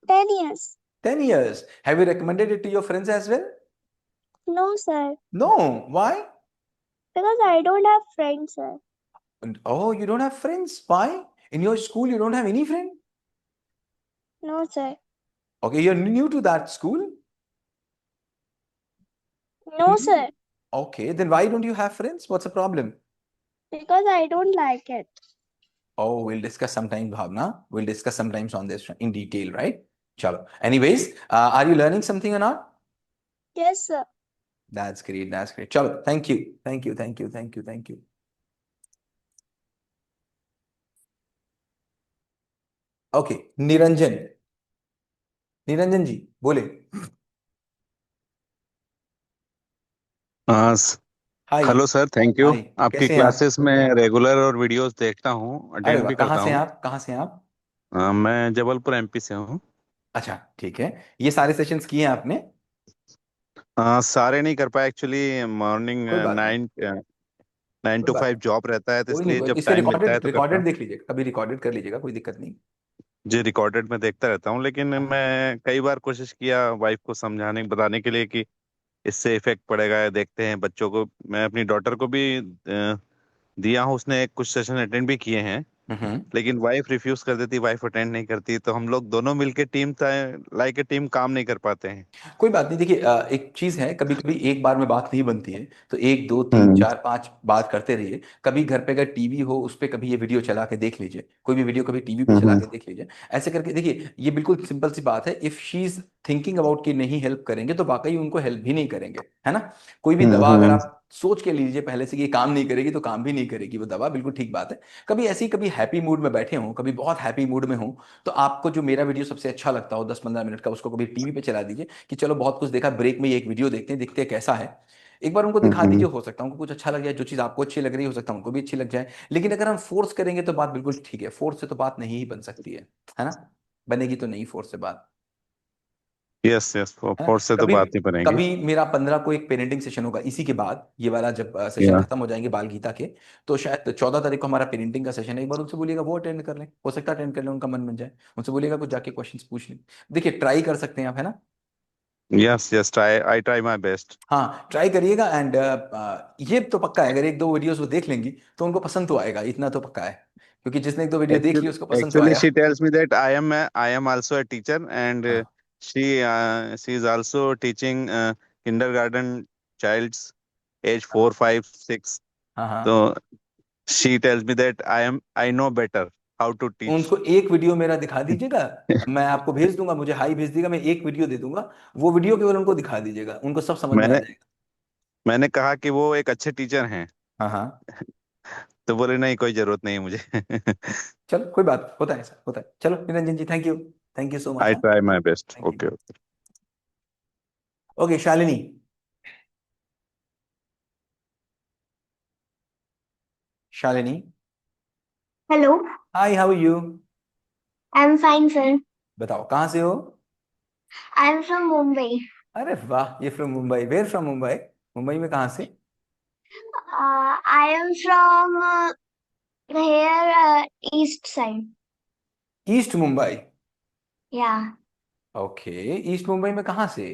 10 years. 10 years. Have you recommended it to your friends as well? No, sir. No. Why? Because I don't have friends, sir. Oh, you don't have friends. Why? In your school, you don't have any friend? No, sir. Okay, you're new to that school? No, Hmm. sir. Okay, then why don't you have friends? What's the problem? Because I don't like it. Oh, we'll discuss sometime, Bhavna. We'll discuss sometimes on this in detail, right? Chalo. Anyways, are you learning something or not? Yes, sir. That's great. That's great. Chalo. Thank you. Thank you. Thank you. Thank you. Thank you. Okay. Niranjan. Niranjan ji बोले. Hi. Hello sir, thank you. Hi. आपकी कैसे हैं आप? Classes में regular और videos देखता हूँ, अरे अटेंड वाह, भी कहाँ करता से हैं हूँ। आप? कहाँ से हैं आप? मैं जबलपुर एमपी से हूँ। अच्छा, ठीक है. ये सारे सेशंस किए हैं आपने? सारे नहीं कर पाए एक्चुअली। मॉर्निंग कोई बात नहीं. 9 कोई to बात 5 नहीं. जॉब रहता है, तो कोई नहीं, इसलिए कोई जब इसके टाइम मिलता है रिकॉर्डेड तो करता रिकॉर्डेड हूँ। देख लीजिएगा, कभी रिकॉर्डेड कर लीजिएगा, कोई दिक्कत नहीं. जी, रिकॉर्डेड में देखता रहता हूँ, लेकिन हाँ. मैं कई बार कोशिश किया वाइफ को समझाने बताने के लिए कि इससे इफेक्ट पड़ेगा। देखते हैं बच्चों को, मैं अपनी डॉटर को भी दिया हूँ, उसने कुछ सेशन अटेंड भी किए हैं। हम्म. लेकिन वाइफ रिफ्यूज कर देती, वाइफ अटेंड नहीं करती, तो हम लोग दोनों मिलके टीम लाइक ए टीम काम नहीं कर पाते हैं। कोई बात नहीं. देखिए, एक चीज है, कभी कभी एक बार में बात नहीं बनती है, तो एक दो तीन हम्म। चार पांच बात करते रहिए. कभी घर पे अगर टीवी हो, उस पे कभी ये वीडियो चला के देख लीजिए, कोई भी वीडियो कभी टीवी पे चला हम्म। के देख लीजिए. ऐसे करके देखिए, ये बिल्कुल सिंपल सी बात है. If she is thinking about कि नहीं हेल्प करेंगे, तो वाकई उनको हेल्प भी नहीं करेंगे, है ना? कोई भी दवा अगर हम्म। आप सोच के लीजिए पहले से कि ये काम नहीं करेगी, तो काम भी नहीं करेगी वो दवा, बिल्कुल ठीक बात है. कभी ऐसी, कभी हैप्पी मूड में बैठे हों, कभी बहुत हैप्पी मूड में हो, तो आपको जो मेरा वीडियो सबसे अच्छा लगता हो 10-15 मिनट का, उसको कभी टीवी पे चला दीजिए कि चलो बहुत कुछ देखा, ब्रेक में ये एक वीडियो देखते हैं कैसा है. एक बार उनको दिखा हम्म। दीजिए, हो सकता है उनको कुछ अच्छा लग जाए, जो चीज़ आपको अच्छी लग रही है, हो सकता है उनको भी अच्छी लग जाए. लेकिन अगर हम फोर्स करेंगे तो बात बिल्कुल ठीक है, फोर्स से तो बात नहीं ही बन सकती है ना? बनेगी तो नहीं फोर्स से बात, यस यस, है ना? फोर्स से तो कभी बात नहीं बनेगी। कभी मेरा 15 को एक पेरेंटिंग सेशन होगा इसी के बाद, ये वाला जब सेशन या खत्म हो जाएंगे बाल गीता के, तो शायद 14 तारीख को हमारा पेरेंटिंग का सेशन है. एक बार उनसे बोलिएगा वो अटेंड कर लें, हो सकता है अटेंड कर लें, उनका मन बन जाए. उनसे बोलिएगा कुछ जाके क्वेश्चंस पूछ लें. देखिए, ट्राई कर सकते हैं आप, है ना? Yes yes, I try my best. हाँ, ट्राई करिएगा. एंड ये तो पक्का है, अगर एक दो वीडियोस वो देख लेंगी तो उनको पसंद तो आएगा, इतना तो पक्का है. क्योंकि जिसने एक दो वीडियो देख ली उसको पसंद तो एक्चुअली आया. She tells me that I am also a teacher, and हाँ. She is also teaching kindergarten childs age हाँ. 4, 5, 6। हाँ. तो हाँ. She tells me that I know better how to teach. उनको एक वीडियो मेरा दिखा दीजिएगा, मैं आपको भेज दूंगा, मुझे हाई भेज दीजिएगा, मैं एक वीडियो दे दूंगा. वो वीडियो केवल उनको दिखा दीजिएगा, उनको सब समझ में आ मैंने जाएगा. मैंने कहा कि वो एक अच्छे टीचर हैं, हाँ. हाँ. तो बोले नहीं, कोई जरूरत नहीं है मुझे। चलो, कोई बात, होता है सर, होता है. चलो Niranjan ji, thank you. Thank you so much. I हाँ. Try my best. Thank you. Okay. Okay, Shalini. Shalini. Hello. Hi, how are you? I'm fine, sir. बताओ कहाँ से हो? I'm from Mumbai. अरे वाह, ये from Mumbai. Where from Mumbai? Mumbai में कहाँ से? I am from here, east side. East Mumbai. Yeah. Okay. East Mumbai में कहाँ से?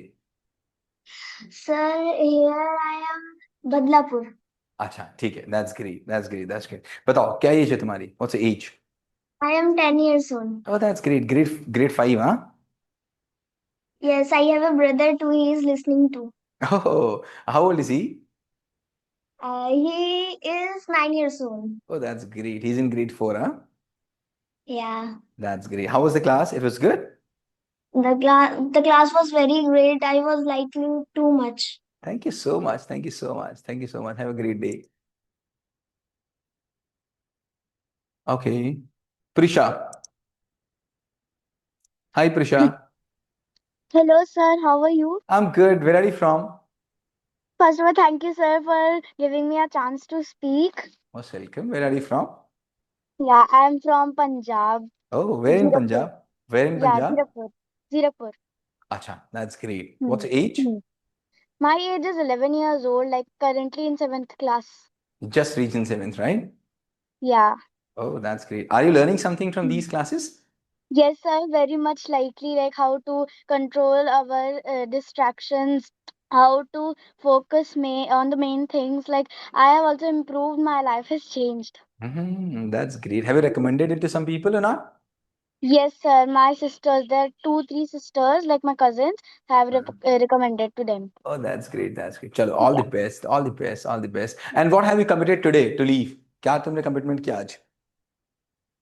Sir, here I am Badlapur. अच्छा, ठीक है. That's great, that's great, that's great. बताओ क्या एज है तुम्हारी? What's age? I am 10 years old. Oh, that's great. Great 5, हाँ? Yes, I have a brother too. He is listening too. Oh, how old is he? He is 9 years old. Oh, that's great. He is in grade 4, हाँ? Yeah. That's great. How was the class? It was good? The class was very great. I was liking too much. Thank you so much. Thank you so much. Thank you so much. Have a great day. Okay. Prisha. Hi Prisha. Hello, sir. How are you? I am good. Where are you from? First of all, thank you, sir, for giving me a chance to speak. Most welcome. Where are you from? Yeah, I am from Punjab. Oh, where in Zirakpur. Punjab? Where in Yeah, Punjab? Zirakpur. Zirakpur. अच्छा, that's great. Hmm. What's age? Hmm. My age is 11 years old, like currently in 7th class. Just reaching 7th, right? Yeah. Oh, that's great. Are you learning something from Hmm. these classes? Yes, sir, very much likely, like how to control our distractions how to focus on the main things. Like I have also improved. My life has changed. That's great. Have you recommended it to some people or not? Yes, sir. My sisters, there are 2, 3 sisters, like my cousins, have recommended to them. Oh, that's great. That's great. Chalo, all the best. All the best. All the best. And what have you committed today to leave? क्या तुमने commitment किया आज?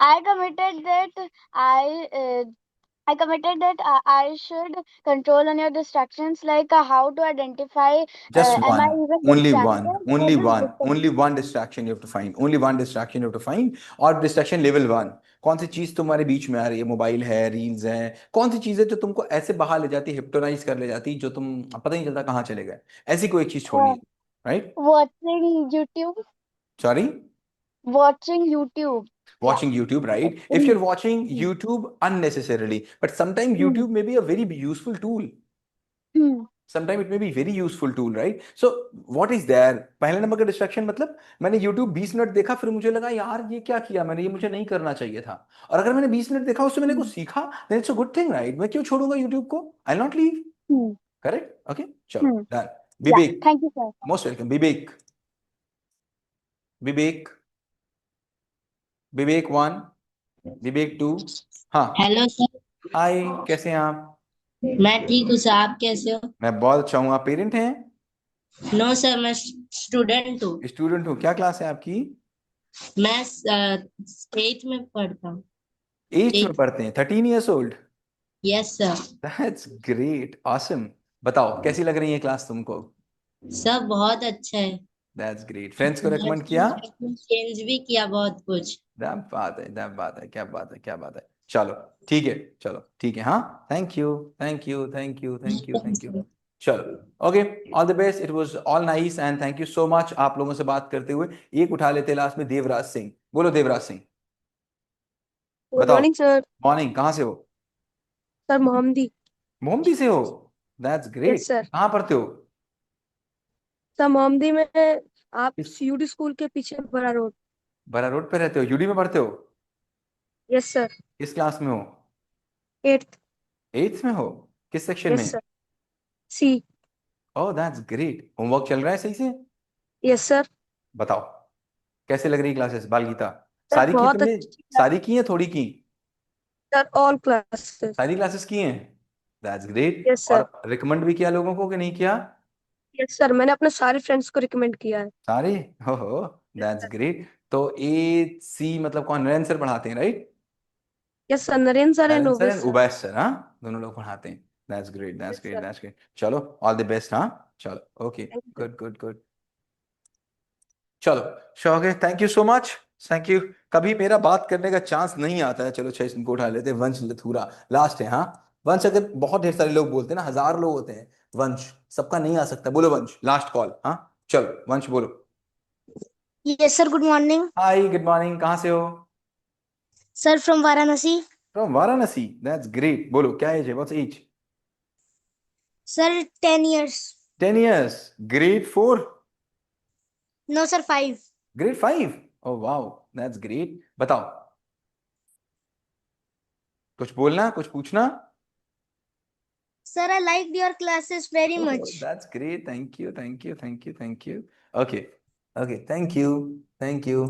I committed that I uh, I committed that I should control on your distractions, like how to identify. Just Am I one, even only distracted one, or only just one, distracted? only one distraction you have to find. Only one distraction you have to find. और distraction level 1 कौन सी चीज तुम्हारे बीच में आ रही है? Mobile है, reels है, कौन सी चीज है जो तुमको ऐसे बहा ले जाती, हिप्नोटाइज कर ले जाती, जो तुम पता ही नहीं चलता कहाँ चले गए? ऐसी कोई एक चीज छोड़नी Uh, है, right? watching YouTube. Sorry, Watching YouTube. Yeah. watching YouTube, right? If Mm, you're watching mm, YouTube unnecessarily, but sometimes mm, YouTube may be a very useful tool. mm, Sometimes it may be very useful tool, right? So what is there? पहले number का distraction मतलब मैंने YouTube 20 minute देखा, फिर मुझे लगा यार ये क्या किया मैंने, ये मुझे नहीं करना चाहिए था। और अगर मैंने 20 मिनट देखा, उससे मैंने कुछ mm, सीखा, then it's a good thing, right? मैं क्यों छोड़ूंगा YouTube को? I'll not leave. mm, Correct? Okay, चलो mm. done. Yeah. Vivek, Thank you, sir. most welcome. Vivek, Vivek, Vivek 1, Vivek 2, हाँ, हेलो सर। हाय, कैसे हैं आप? मैं ठीक हूँ सर, आप कैसे हो? मैं बहुत अच्छा हूँ। आप पेरेंट हैं? नो सर, मैं स्टूडेंट हूँ। स्टूडेंट हूँ। क्या क्लास है आपकी? मैं 8th में पढ़ता हूँ। 8th में पढ़ते हैं। 13 years old? Yes sir. That's great, awesome. बताओ कैसी लग रही है क्लास तुमको? सब बहुत अच्छा है। That's great. फ्रेंड्स को रेकमेंड किया? चेंज भी किया बहुत कुछ। क्या बात है, क्या बात है, क्या बात है, क्या बात है। चलो ठीक है, चलो ठीक है, हाँ, thank you, thank you, thank you, thank you, thank you. चलो okay, all the best, it was all nice and thank you so much. आप लोगों से बात करते हुए एक उठा लेते लास्ट में, देवराज सिंह। बोलो देवराज सिंह, गुड बताओ। Morning sir. मॉर्निंग, कहाँ से हो? सर मोहम्मदी। मोमडी से हो? That's great. Yes sir. कहाँ पढ़ते हो? सर मोहम्मदी में आप किस सीयूडी स्कूल के पीछे बड़ा रोड। बड़ा रोड पे रहते हो? यूडी में पढ़ते हो? Yes sir. किस क्लास में हो? 8th। 8th में हो? किस सेक्शन यस में? Sir. C. Oh that's great. Homework चल रहा है सही से? Yes sir. बताओ कैसे लग रही क्लासेस? बाल गीता सर सारी की बहुत तुमने? अच्छी सारी की है, थोड़ी की? Sir, all classes. सारी क्लासेस की हैं? That's great. Yes sir. और रिकमेंड भी किया लोगों को कि नहीं किया? यस सर, मैंने अपने सारे फ्रेंड्स को रिकमेंड किया है। सारे? हो, दैट्स ग्रेट। तो ए सी मतलब कौन? नरेंद्र सर पढ़ाते हैं, right? Yes sir, Narendra sir and Narendra sir Owais and sir. Ubais sir, हाँ, दोनों लोग पढ़ाते हैं। That's great, that's yes great, sir. That's great. चलो ऑल द बेस्ट, हाँ, चलो okay, thank you. Good good good. चलो शौक, thank you so much, thank you. कभी मेरा बात करने का चांस नहीं आता है। चलो 6 इनको उठा लेते हैं। वंश लथूरा लास्ट है, हाँ। वंश, अगर बहुत ढेर सारे लोग बोलते हैं ना, 1000 लोग होते हैं, वंश सबका नहीं आ सकता। बोलो वंश, लास्ट कॉल, हाँ, चलो वंश बोलो। Yes, sir. Good morning. Hi, good morning, कहाँ से हो? Sir from Varanasi. From Varanasi, that's great. बोलो क्या एज है? What's age? Sir, 10 years. 10 years, grade 4? No, sir, 5. Grade 5? Oh wow, that's great. बताओ, कुछ बोलना, कुछ पूछना? Sir, I liked your classes very Oh, much. that's great. Thank you, thank you, thank you, thank you. Okay, okay, thank you, thank you.